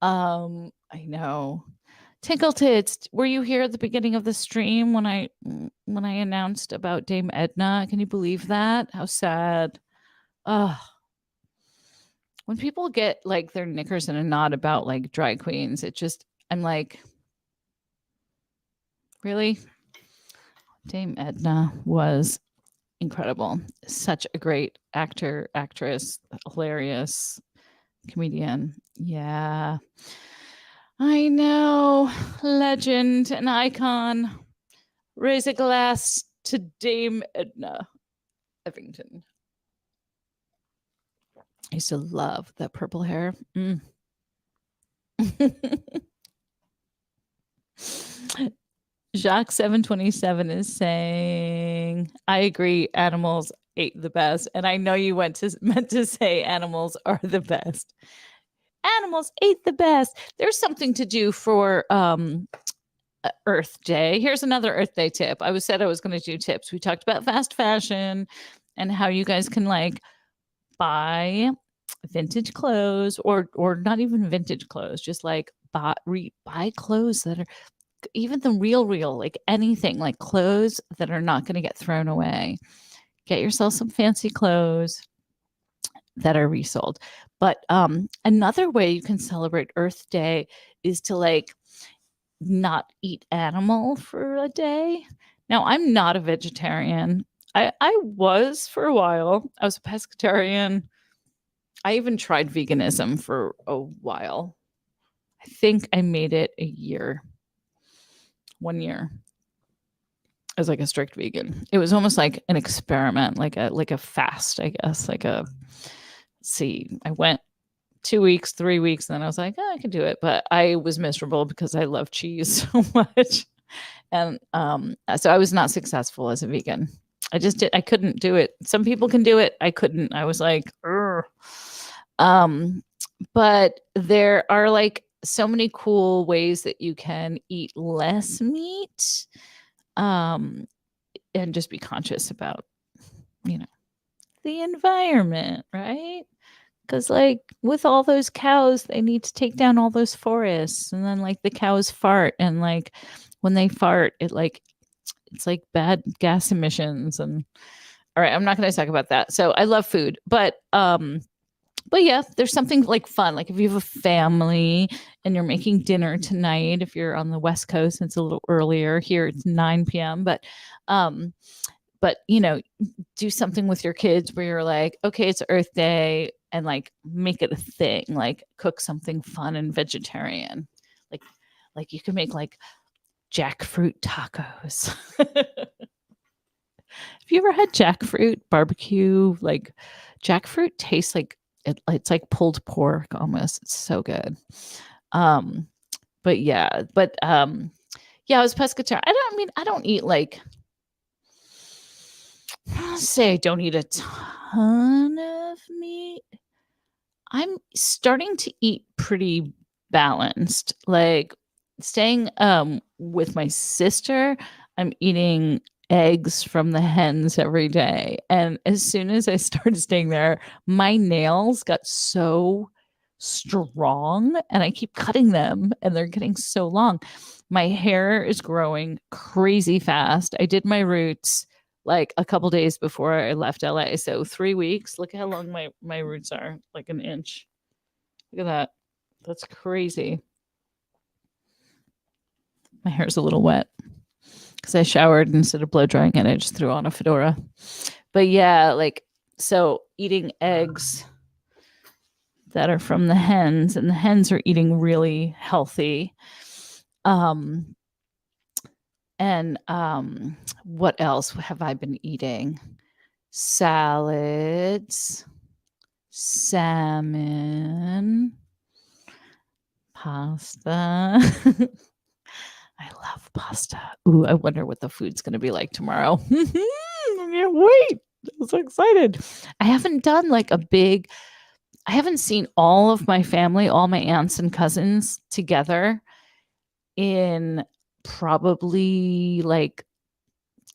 I know. Tinkle Tits, were you here at the beginning of the stream when I announced about Dame Edna? Can you believe that? How sad. Oh, when people get like their knickers in a knot about like drag queens, it just I'm like, really? Dame Edna was incredible. Such a great actor, actress, hilarious comedian. Yeah. I know. Legend, an icon. Raise a glass to Dame Edna Evington. I used to love that purple hair. Mm. Jacques 727 is saying, I agree, animals ate the best. And I know you meant to say animals are the best. Animals ate the best. There's something to do for Earth Day. Here's another Earth Day tip. I said I was going to do tips. We talked about fast fashion and how you guys can like buy vintage clothes or not even vintage clothes, just like buy clothes that are even the real, like anything, like clothes that are not going to get thrown away. Get yourself some fancy clothes that are resold. But another way you can celebrate Earth Day is to like not eat animal for a day. Now, I'm not a vegetarian. I was for a while. I was a pescatarian. I even tried veganism for a while. I think I made it a year. 1 year as like a strict vegan. It was almost like an experiment, like a fast, I guess. I went 2 weeks, 3 weeks, and then I was like, I can do it. But I was miserable because I love cheese so much. And so I was not successful as a vegan. I couldn't do it. Some people can do it. I couldn't. I was like, but there are like so many cool ways that you can eat less meat, and just be conscious about, the environment, right? Because like with all those cows, they need to take down all those forests, and then like the cows fart, and like when they fart, it's like bad gas emissions. And all right, I'm not going to talk about that. So I love food, but yeah, there's something like fun. Like if you have a family and you're making dinner tonight, if you're on the West Coast, it's a little earlier here. It's 9 p.m. But do something with your kids where you're like, okay, it's Earth Day, and like make it a thing. Like cook something fun and vegetarian. Like you can make like jackfruit tacos. Have you ever had jackfruit barbecue? Like jackfruit tastes like it's like pulled pork almost. It's so good. But yeah, I was pescatarian. I don't eat like, I'll say I don't eat a ton of meat. I'm starting to eat pretty balanced. Like staying with my sister, I'm eating eggs from the hens every day. And as soon as I started staying there, my nails got so strong and I keep cutting them and they're getting so long. My hair is growing crazy fast. I did my roots like a couple days before I left LA. So 3 weeks. Look at how long my roots are, like an inch. Look at that. That's crazy. My hair's a little wet because I showered instead of blow drying it. I just threw on a fedora. But yeah, like So eating eggs that are from the hens, and the hens are eating really healthy. And what else have I been eating? Salads, salmon, pasta. I love pasta. Ooh, I wonder what the food's going to be like tomorrow. I can't wait. I'm so excited. I haven't done like I haven't seen all of my family, all my aunts and cousins together in probably like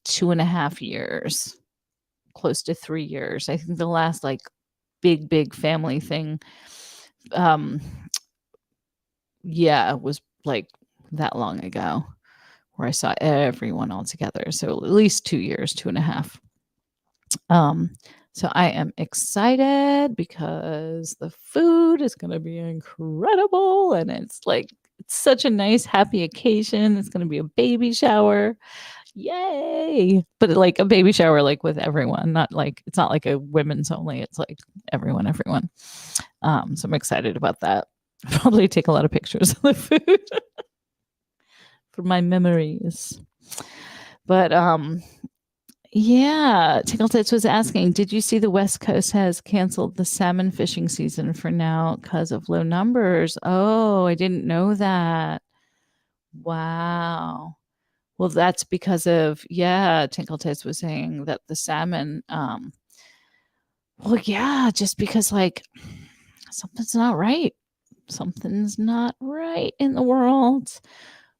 2.5 years, close to 3 years. I think the last like big family thing, it was like that long ago where I saw everyone all together. So at least 2 years, 2.5. So I am excited because the food is going to be incredible. And it's such a nice, happy occasion. It's going to be a baby shower. Yay. But like a baby shower, like with everyone, it's not like a women's only. It's like everyone. So I'm excited about that. I'll probably take a lot of pictures of the food for my memories. But yeah, Tickle Tits was asking, did you see the West Coast has canceled the salmon fishing season for now because of low numbers? Oh, I didn't know that. Wow. Well, that's because of, Tinkle Tits was saying that the salmon, just because like something's not right. Something's not right in the world.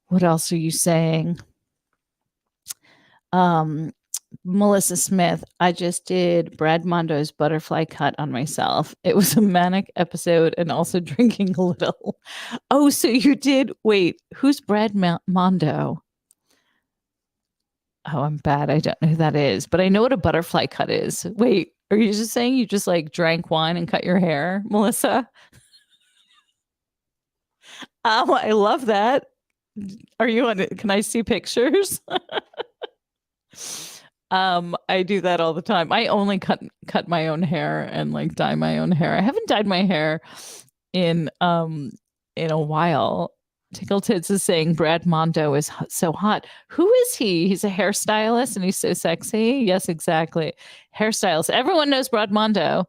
What else are you saying? Melissa Smith, I just did Brad Mondo's butterfly cut on myself. It was a manic episode and also drinking a little. Oh, so you did. Wait, who's Brad Mondo? Oh, I'm bad. I don't know who that is, but I know what a butterfly cut is. Wait, are you just saying you just like drank wine and cut your hair, Melissa? I love that. Are you on it? Can I see pictures? I do that all the time. I only cut my own hair and like dye my own hair. I haven't dyed my hair in a while. Tickle Tits is saying Brad Mondo is so hot. Who is he? He's a hairstylist and he's so sexy. Yes, exactly. Hairstylist. Everyone knows Brad Mondo.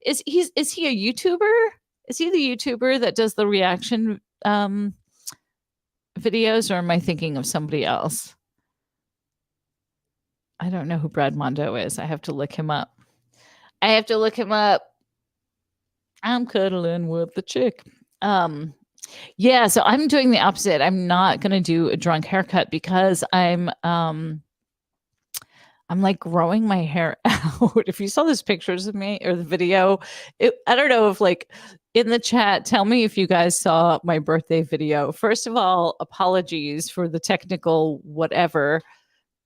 Is he a YouTuber? Is he the YouTuber that does the reaction videos, or am I thinking of somebody else? I don't know who Brad Mondo is. I have to look him up. I'm cuddling with the chick. So I'm doing the opposite. I'm not going to do a drunk haircut because I'm like growing my hair out. If you saw those pictures of me or the video, I don't know if like in the chat, tell me if you guys saw my birthday video. First of all, apologies for the technical whatever.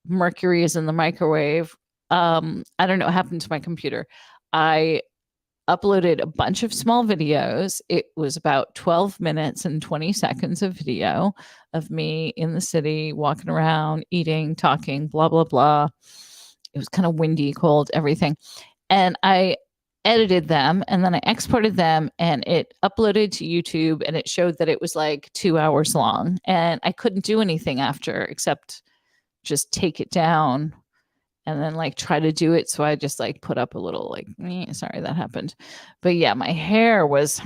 Mercury is in the microwave. I don't know what happened to my computer. I uploaded a bunch of small videos. It was about 12 minutes and 20 seconds of video of me in the city, walking around, eating, talking, blah, blah, blah. It was kind of windy, cold, everything. And I edited them and then I exported them and it uploaded to YouTube and it showed that it was like 2 hours long. And I couldn't do anything after except just take it down and then like try to do it. So I just like put up a little like, sorry that happened. But yeah, my hair was,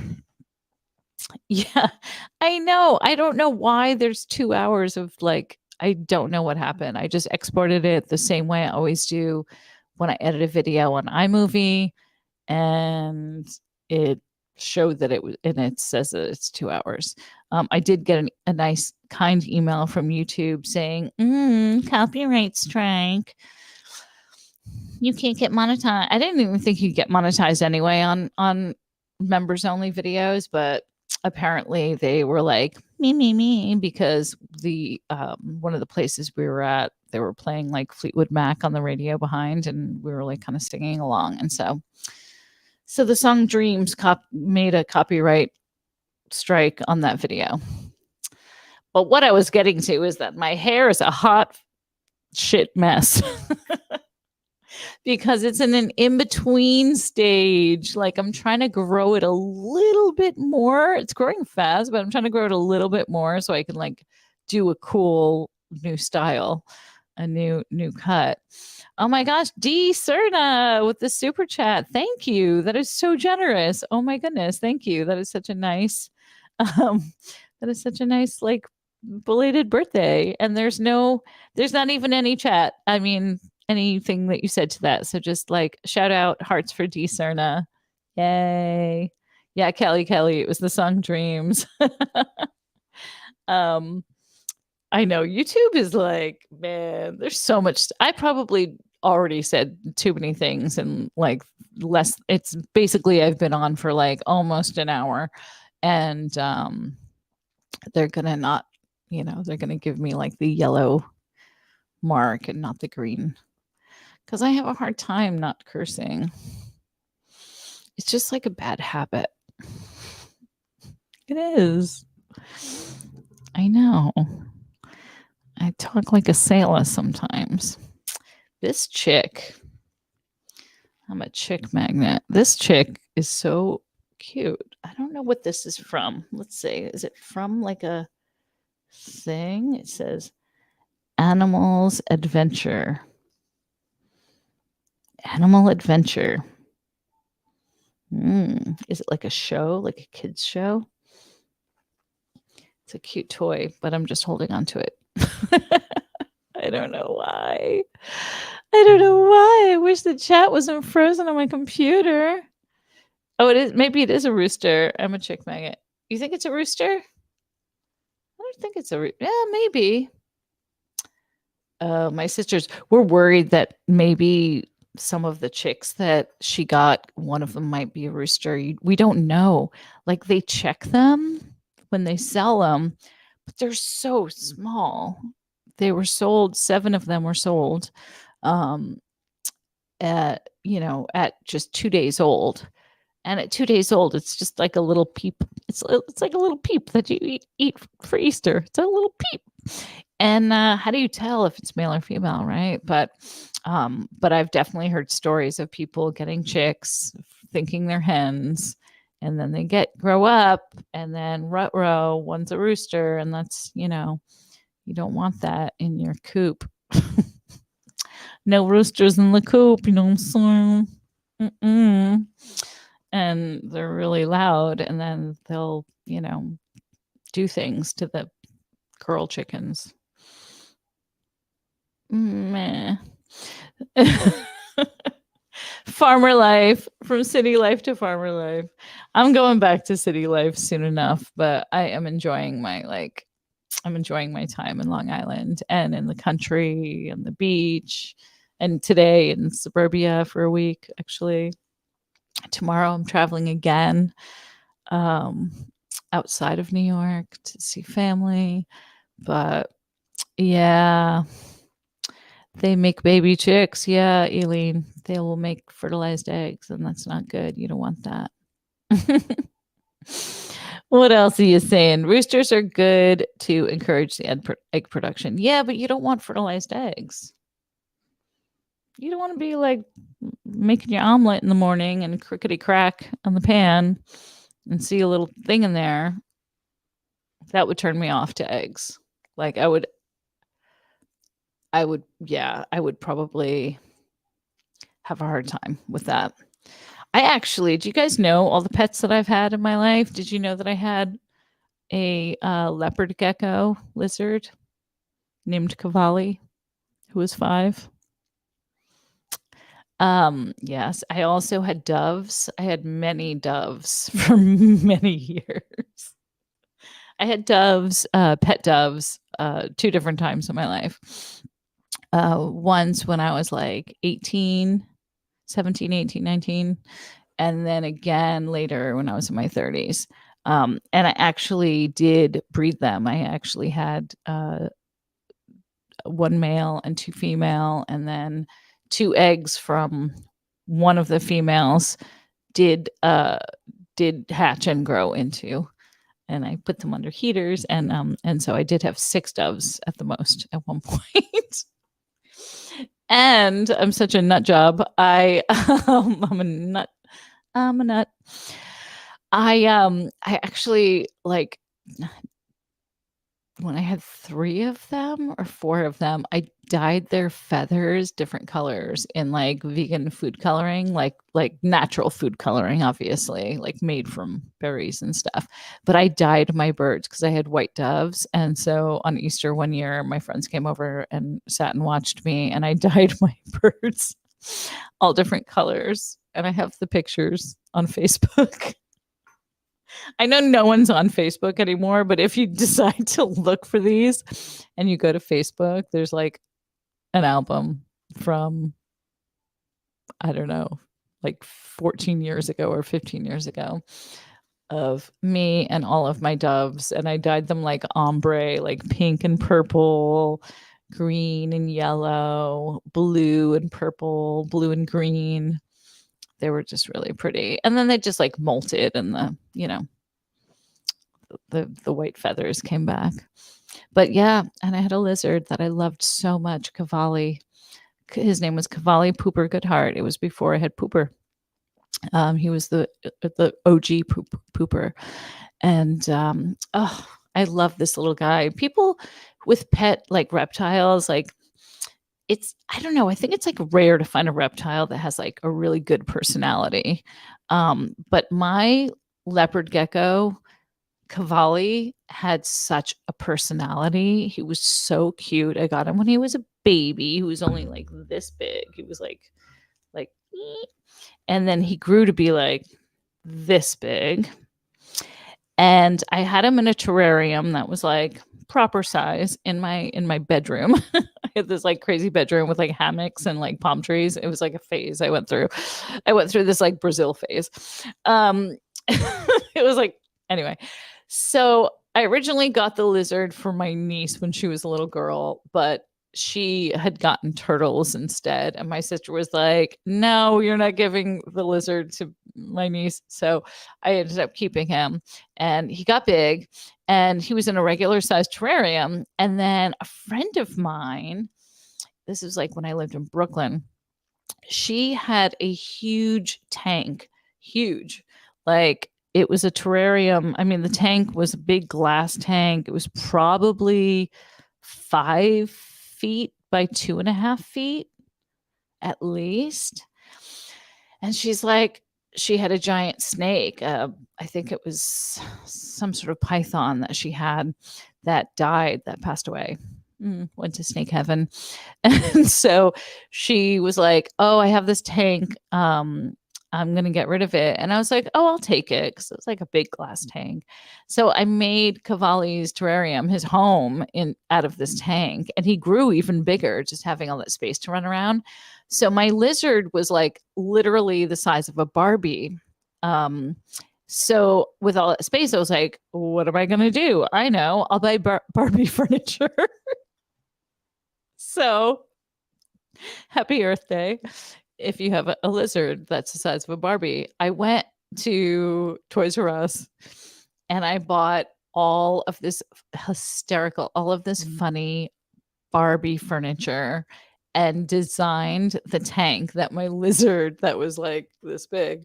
I know. I don't know why there's 2 hours of like, I don't know what happened. I just exported it the same way I always do when I edit a video on iMovie, and it showed that it was, and it says that it's 2 hours. I did get a nice kind email from YouTube saying, copyright strike. You can't get monetized. I didn't even think you could get monetized anyway on members only videos, but apparently they were like me because the one of the places we were at, they were playing like Fleetwood Mac on the radio behind, and we were like kind of singing along, and so the song Dreams made a copyright strike on that video. But what I was getting to is that my hair is a hot shit mess. because it's in an in-between stage. Like I'm trying to grow it a little bit more. It's growing fast, but I'm trying to grow it a little bit more so I can like do a cool new style, a new cut. Oh my gosh, D Serna with the super chat. Thank you. That is so generous. Oh my goodness. Thank you. That is such a nice um that is such a nice like belated birthday. And there's not even any chat. I mean, anything that you said to that. So just like shout out hearts for D Serna. Yay. Yeah, Kelly. It was the song Dreams. um I know YouTube is like, man, there's so much. I probably already said too many things and like less. It's basically I've been on for like almost an hour, and they're gonna not, they're gonna give me like the yellow mark and not the green because I have a hard time not cursing. It's just like a bad habit. It is. I know. I talk like a sailor sometimes. This chick, I'm a chick magnet. This chick is so cute. I don't know what this is from. Let's see. Is it from like a thing? It says Animals Adventure. Animal Adventure. Is it like a show, like a kid's show? It's a cute toy, but I'm just holding on to it. I don't know why. I wish the chat wasn't frozen on my computer. Oh, it is. Maybe it is a rooster. I'm a chick magnet. You think it's a rooster? I don't think it's a. Yeah, maybe. My sisters were worried that maybe some of the chicks that she got, one of them might be a rooster. We don't know. Like they check them when they sell them, but they're so small. They were sold. 7 of them were sold at just 2 days old. And at 2 days old, it's just like a little peep. It's like a little peep that you eat for Easter. It's a little peep. And how do you tell if it's male or female, right? But I've definitely heard stories of people getting chicks, thinking they're hens, and then they grow up, and then ruh-roh, one's a rooster, and that's you don't want that in your coop. No roosters in the coop, you know what I'm saying? And they're really loud, and then they'll do things to the girl chickens. Meh. Farmer life, from city life to farmer life. I'm going back to city life soon enough, but I am enjoying I'm enjoying my time in Long Island and in the country and the beach, and today in suburbia for a week. Actually, tomorrow I'm traveling again outside of New York to see family. But yeah, they make baby chicks. Yeah, Eileen, they will make fertilized eggs, and that's not good. You don't want that. What else are you saying? Roosters are good to encourage the egg production. Yeah, but you don't want fertilized eggs. You don't want to be like making your omelet in the morning and crickety crack on the pan and see a little thing in there. That would turn me off to eggs. Like I would probably have a hard time with that. Do you guys know all the pets that I've had in my life? Did you know that I had a leopard gecko lizard named Cavalli, who was 5? Yes, I also had doves. I had many doves for many years. I had doves, pet doves, 2 different times in my life. Once when I was like 17, 18, 19, and then again later when I was in my 30s. And I actually did breed them. I actually had 1 male and 2 female, and then 2 eggs from one of the females did hatch and grow into, and I put them under heaters, and so I did have 6 doves at the most at one point. And I'm such a nut job. I'm a nut. I'm a nut. I actually like when I had 3 of them or 4 of them, I dyed their feathers different colors in, like, vegan food coloring, like natural food coloring, obviously, like, made from berries and stuff, but I dyed my birds because I had white doves, and so on Easter one year, my friends came over and sat and watched me, and I dyed my birds all different colors, and I have the pictures on Facebook. I know no one's on Facebook anymore, but if you decide to look for these and you go to Facebook, there's like an album from, I don't know, like 14 years ago or 15 years ago of me and all of my doves. And I dyed them like ombre, like pink and purple, green and yellow, blue and purple, blue and green. They were just really pretty. And then they just like molted and the white feathers came back. But yeah, and I had a lizard that I loved so much, Cavalli. His name was Cavalli Pooper Goodheart. It was before I had Pooper. He was the OG pooper, and oh, I love this little guy. People with pet like reptiles, like I don't know. I think it's like rare to find a reptile that has like a really good personality. But my leopard gecko Cavalli had such a personality. He was so cute. I got him when he was a baby. He was only like this big. He was like and then he grew to be like this big. And I had him in a terrarium that was like proper size in my bedroom. I had this like crazy bedroom with like hammocks and like palm trees. It was like a phase I went through. I went through this like Brazil phase. It was like anyway. So I originally got the lizard for my niece when she was a little girl, but she had gotten turtles instead. And my sister was like, no, you're not giving the lizard to my niece. So I ended up keeping him, and he got big, and he was in a regular sized terrarium. And then a friend of mine, this was like when I lived in Brooklyn, she had a huge tank, huge, like it was a terrarium. I mean, the tank was a big glass tank. It was probably 5 feet by 2.5 feet at least. And she's like, she had a giant snake. I think it was some sort of python that she had that died, that passed away. Went to snake heaven. And so she was like, oh, I have this tank. I'm going to get rid of it. And I was like, oh, I'll take it, because it was like a big glass tank. So I made Cavalli's terrarium his home out of this tank. And he grew even bigger, just having all that space to run around. So my lizard was like literally the size of a Barbie. So with all that space, I was like, what am I going to do? I know, I'll buy Barbie furniture. So happy Earth Day if you have a lizard that's the size of a Barbie. I went to Toys R Us and I bought all of this funny Barbie furniture and designed the tank that my lizard that was like this big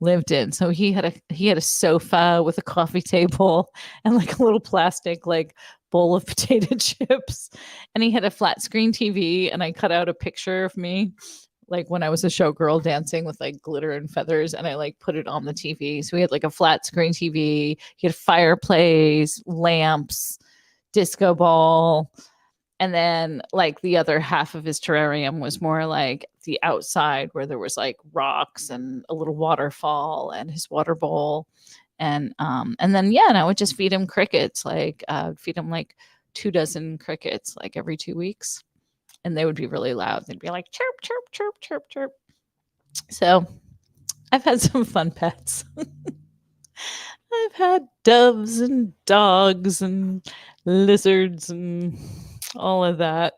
lived in. So he had a sofa with a coffee table and like a little plastic like bowl of potato chips, and he had a flat screen TV, and I cut out a picture of me like when I was a showgirl dancing with like glitter and feathers, and I like put it on the TV. So we had like a flat screen TV, he had fireplace, lamps, disco ball. And then like the other half of his terrarium was more like the outside, where there was like rocks and a little waterfall and his water bowl. And then and I would just feed him crickets, like feed him like 24 crickets like every 2 weeks. And they would be really loud. They'd be like chirp, chirp, chirp, chirp, chirp. So I've had some fun pets. I've had doves and dogs and lizards and all of that.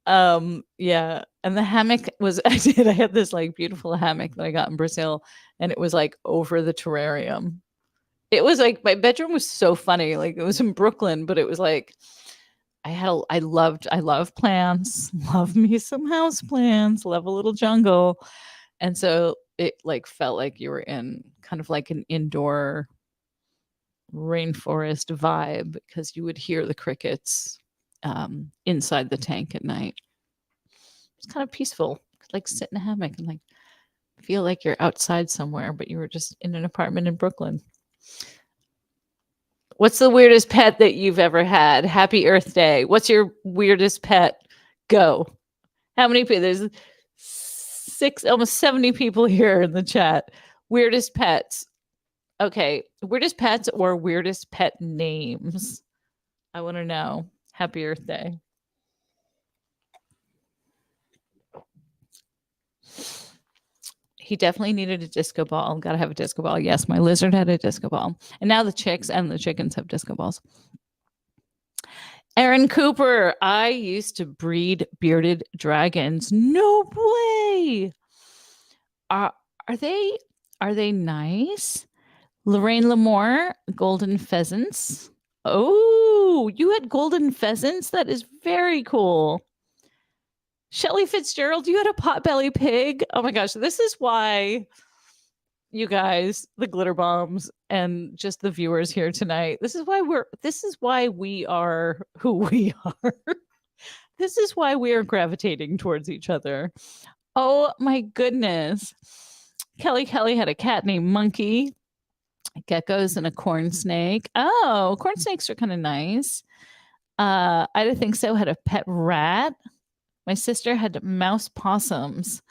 Yeah. And the hammock was I had this like beautiful hammock that I got in Brazil, and it was like over the terrarium. It was like my bedroom was so funny. Like it was in Brooklyn, but it was like I love plants, love me some house plants, love a little jungle. And so it like felt like you were in kind of like an indoor rainforest vibe because you would hear the crickets inside the tank at night. It's kind of peaceful. Like sit in a hammock and like feel like you're outside somewhere, but you were just in an apartment in Brooklyn. What's the weirdest pet that you've ever had? Happy Earth Day. What's your weirdest pet? Go. How many people? There's almost 70 people here in the chat. Weirdest pets. Okay. Weirdest pets or weirdest pet names? I want to know. Happy Earth Day. He definitely needed a disco ball. Gotta have a disco ball. Yes, my lizard had a disco ball. And now the chicks and the chickens have disco balls. Aaron Cooper, I used to breed bearded dragons. No way. Are they nice? Lorraine Lamore, golden pheasants. Oh, you had golden pheasants? That is very cool. Shelley Fitzgerald, you had a potbelly pig. Oh my gosh, this is why you guys, the glitter bombs and just the viewers here tonight. This is why we are who we are. This is why we are gravitating towards each other. Oh my goodness. Kelly had a cat named Monkey, geckos, and a corn snake. Oh, corn snakes are kind of nice. I think so. Had a pet rat. My sister had mouse possums.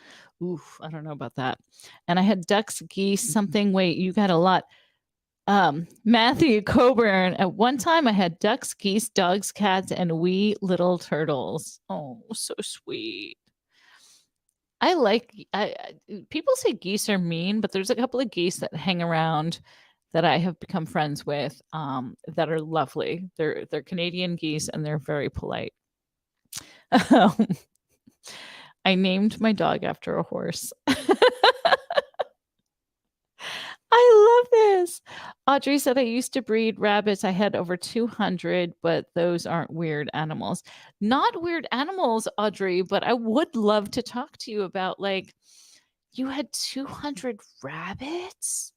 Oof, I don't know about that. And I had ducks, geese, something. Wait, you got a lot. Matthew Coburn. At one time, I had ducks, geese, dogs, cats, and wee little turtles. Oh, so sweet. People say geese are mean, but there's a couple of geese that hang around that I have become friends with that are lovely. They're Canadian geese and they're very polite. I named my dog after a horse. I love this. Audrey said, I used to breed rabbits. I had over 200, but those aren't weird animals. Not weird animals, Audrey, but I would love to talk to you about like, you had 200 rabbits?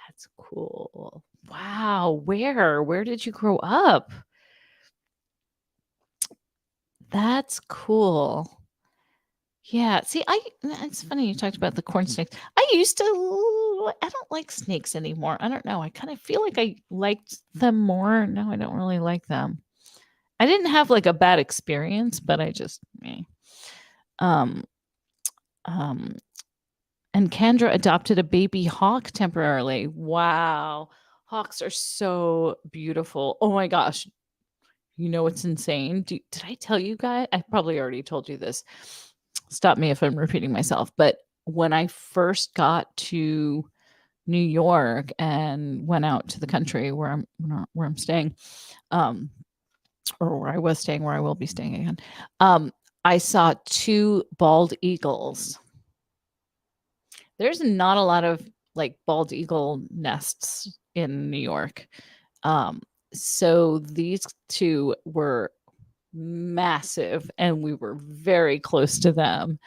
That's cool. Wow. Where did you grow up? That's cool. Yeah. See, it's funny you talked about the corn snakes. I don't like snakes anymore. I don't know. I kind of feel like I liked them more. No, I don't really like them. I didn't have like a bad experience, but I just, and Kendra adopted a baby hawk temporarily. Wow. Hawks are so beautiful. Oh my gosh. You know what's insane? Did I tell you guys? I probably already told you this. Stop me if I'm repeating myself. But when I first got to New York and went out to the country where I'm staying, or where I was staying, where I will be staying again, I saw 2 bald eagles. There's not a lot of like bald eagle nests in New York. So these 2 were massive and we were very close to them.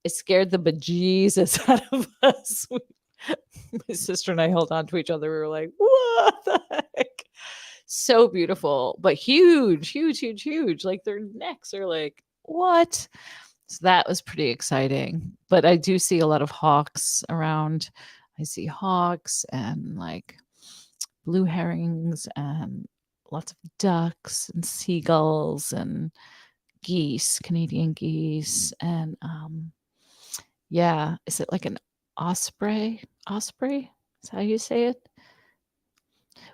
It scared the bejesus out of us. My sister and I held on to each other. We were like, what the heck? So beautiful, but huge. Like their necks are like, what? So that was pretty exciting. But I do see a lot of hawks around. I see hawks and like blue herrings and lots of ducks and seagulls and geese, Canadian geese. And yeah, is it like an osprey? Osprey? Is that how you say it?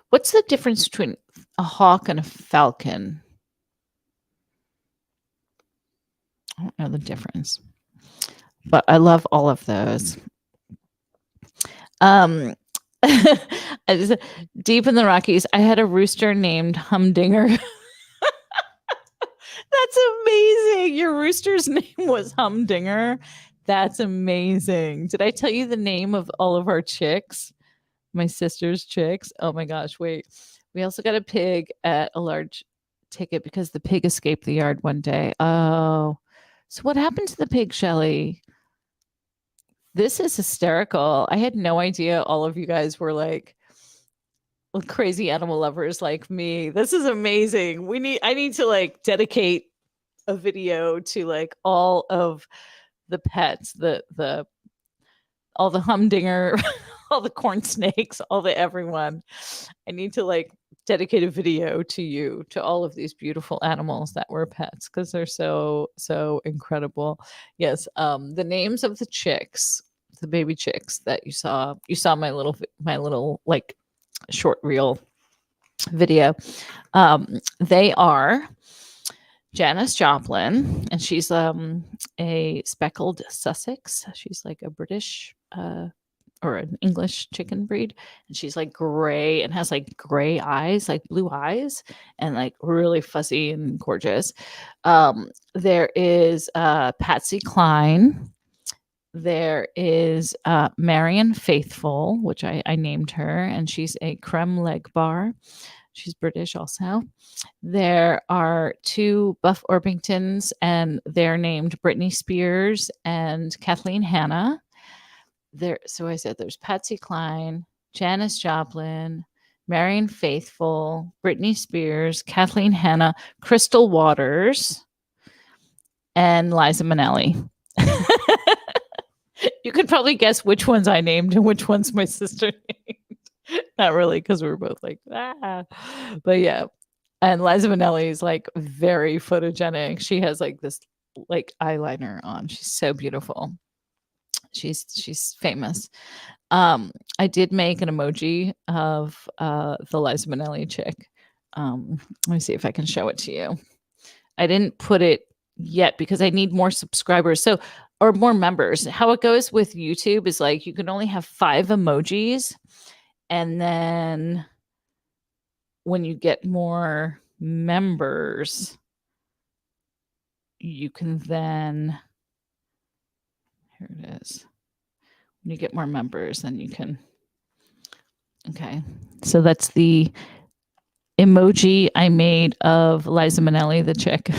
What's the difference between a hawk and a falcon? I don't know the difference, but I love all of those. Deep in the Rockies, I had a rooster named Humdinger. That's amazing. Your rooster's name was Humdinger. That's amazing. Did I tell you the name of all of our chicks? My sister's chicks. Oh my gosh, wait. We also got a pig at a large ticket because the pig escaped the yard one day. Oh, so what happened to the pig, Shelley? This is hysterical. I had no idea all of you guys were like crazy animal lovers like me. This is amazing. I need to like dedicate a video to like all of the pets, all the humdinger, all the corn snakes, all the everyone. I need to like dedicate a video to you, to all of these beautiful animals that were pets, because they're so incredible. Yes, the names of the chicks, the baby chicks that you saw my little like short reel video. They are Janice Joplin, and she's a speckled Sussex. She's like a British or an English chicken breed, and she's like gray and has like gray eyes, like blue eyes, and like really fuzzy and gorgeous. There is Patsy Cline. There is Marion Faithful, which I named her, and she's a creme leg bar. She's British also. There are 2 Buff Orpingtons, and they're named Britney Spears and Kathleen Hanna. So I said there's Patsy Cline, Janis Joplin, Marion Faithful, Britney Spears, Kathleen Hanna, Crystal Waters, and Liza Minnelli. You could probably guess which ones I named and which ones my sister named. Not really, because we were both like, ah. But yeah. And Liza Minnelli is like very photogenic. She has like this like eyeliner on. She's so beautiful. She's famous. I did make an emoji of the Liza Minnelli chick. Let me see if I can show it to you. I didn't put it yet because I need more subscribers. So, or more members. How it goes with YouTube is like you can only have 5 emojis. And then when you get more members, you can then, here it is. When you get more members, then you can, okay. So that's the emoji I made of Liza Minnelli, the chick.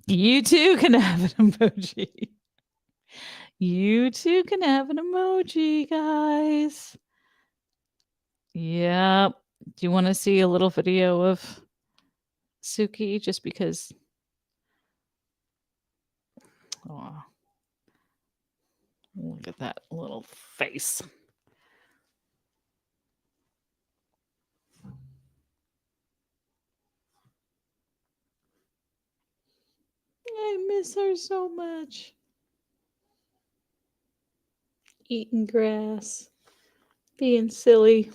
You too can have an emoji. You too can have an emoji, guys. Yep. Do you want to see a little video of Suki? Just because. Oh, look at that little face. I miss her so much. Eating grass, being silly.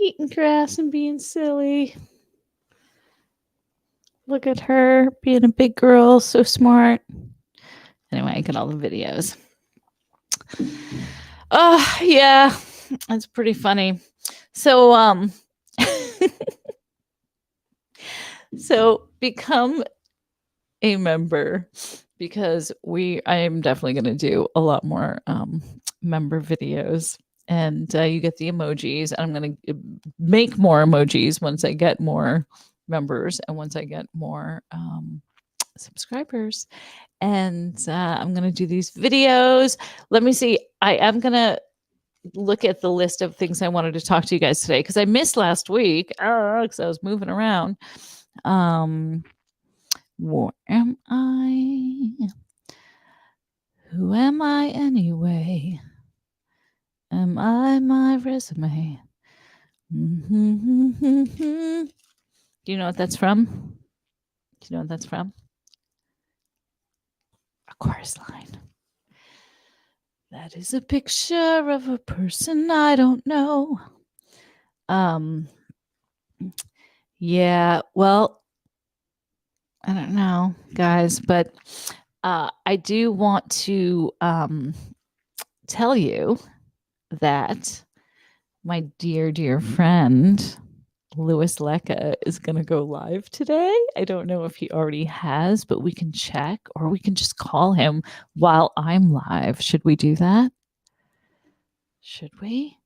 Eating grass and being silly. Look at her being a big girl, so smart. Anyway, I get all the videos. Oh, yeah, that's pretty funny. So, so become a member, because I am definitely going to do a lot more member videos, and you get the emojis, and I'm going to make more emojis once I get more members and once I get more subscribers. And I'm going to do these videos. Let me see. I am going to look at the list of things I wanted to talk to you guys today, because I missed last week because I was moving around. Where am I? Who am I anyway? Am I my resume? Do you know what that's from? Do you know what that's from? A chorus line. That is a picture of a person I don't know. Yeah, well, I don't know, guys, but I do want to tell you that my dear friend Louis Lecca is going to go live today. I don't know if he already has, but we can check, or we can just call him while I'm live. Should we do that? Should we?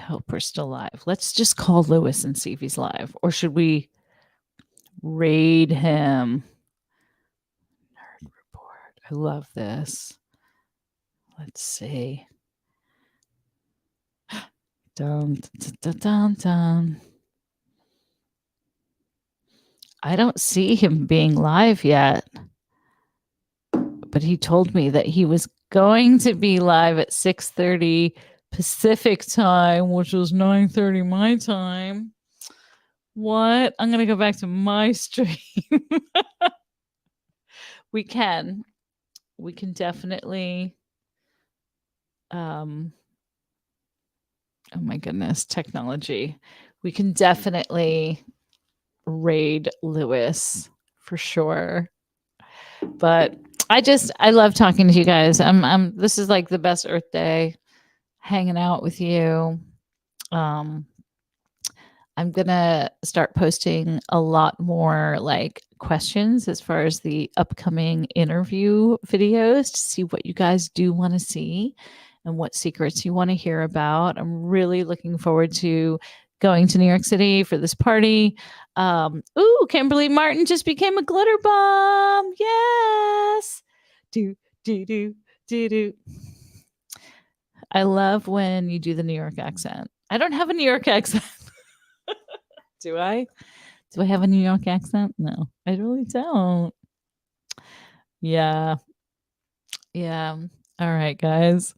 hope we're still live. Let's just call Lewis and see if he's live. Or should we raid him? Nerd report. I love this. Let's see. Dun, dun, dun, dun, dun. I don't see him being live yet. But he told me that he was going to be live at 6:30 Pacific time, which was 9:30 my time. What? I'm going to go back to my stream. We can definitely oh my goodness, technology. We can definitely raid Lewis for sure. But I love talking to you guys. This is like the best Earth Day, hanging out with you. I'm gonna start posting a lot more like questions as far as the upcoming interview videos to see what you guys do want to see and what secrets you want to hear about. I'm really looking forward to going to New York City for this party. Kimberly Martin just became a glitter bomb. Yes. Do, do, do, do, do. I love when you do the New York accent. I don't have a New York accent. Do I? Do I have a New York accent? No, I really don't. Yeah. Yeah. All right, guys.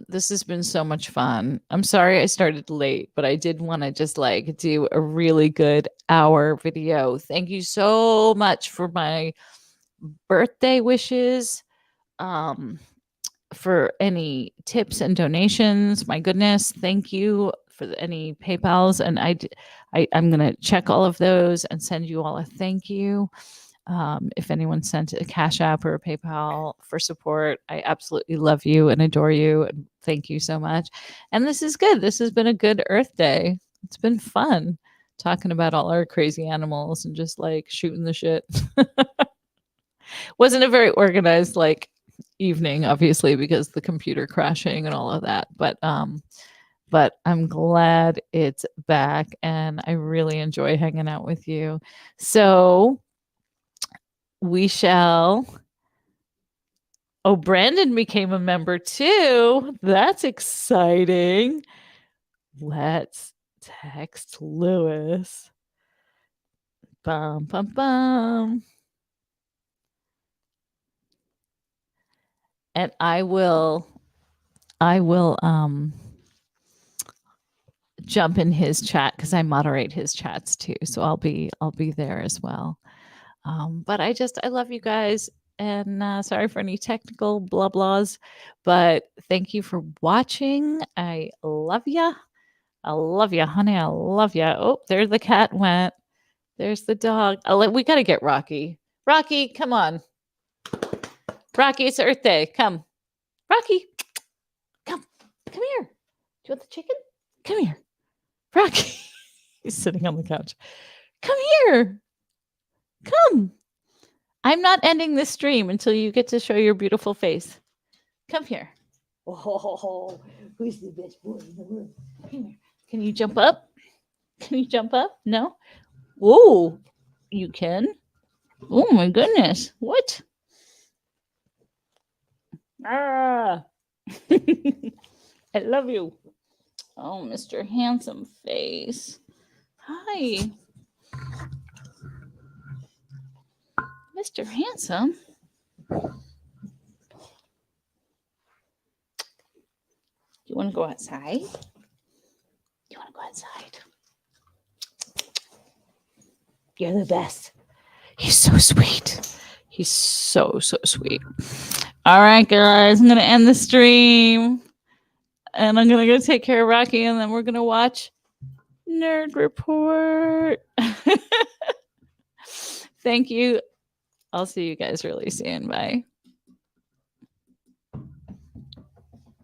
This has been so much fun. I'm sorry I started late, but I did want to just like do a really good hour video. Thank you so much for my birthday wishes. For any tips and donations. My goodness, thank you for any PayPals. And I'm going to check all of those and send you all a thank you. If anyone sent a Cash App or a PayPal for support, I absolutely love you and adore you. And thank you so much. And this is good. This has been a good Earth Day. It's been fun talking about all our crazy animals and just like shooting the shit. Wasn't a very organized like evening, obviously, because the computer crashing and all of that. But I'm glad it's back and I really enjoy hanging out with you. So we shall. Oh, Brandon became a member too. That's exciting. Let's text Lewis. Bum, bum, bum. And I will jump in his chat because I moderate his chats too. So I'll be there as well. But I love you guys, and sorry for any technical blah blahs, but thank you for watching. I love ya. I love ya, honey. I love ya. Oh, there the cat went. There's the dog. We got to get Rocky. Rocky, come on. Rocky, it's Earth Day. Come. Rocky, come here. Do you want the chicken? Come here. Rocky. He's sitting on the couch. Come here. Come. I'm not ending this stream until you get to show your beautiful face. Come here. Oh, who's the best boy in the world? Come here. Can you jump up? Can you jump up? No? Oh, you can? Oh, my goodness. What? Ah. I love you. Oh, Mr. Handsome Face. Hi. Mr. Handsome. You want to go outside? You want to go outside? You're the best. He's so sweet. He's so sweet. All right, guys. I'm going to end the stream. And I'm going to go take care of Rocky. And then we're going to watch Nerd Report. Thank you. I'll see you guys really soon. Bye.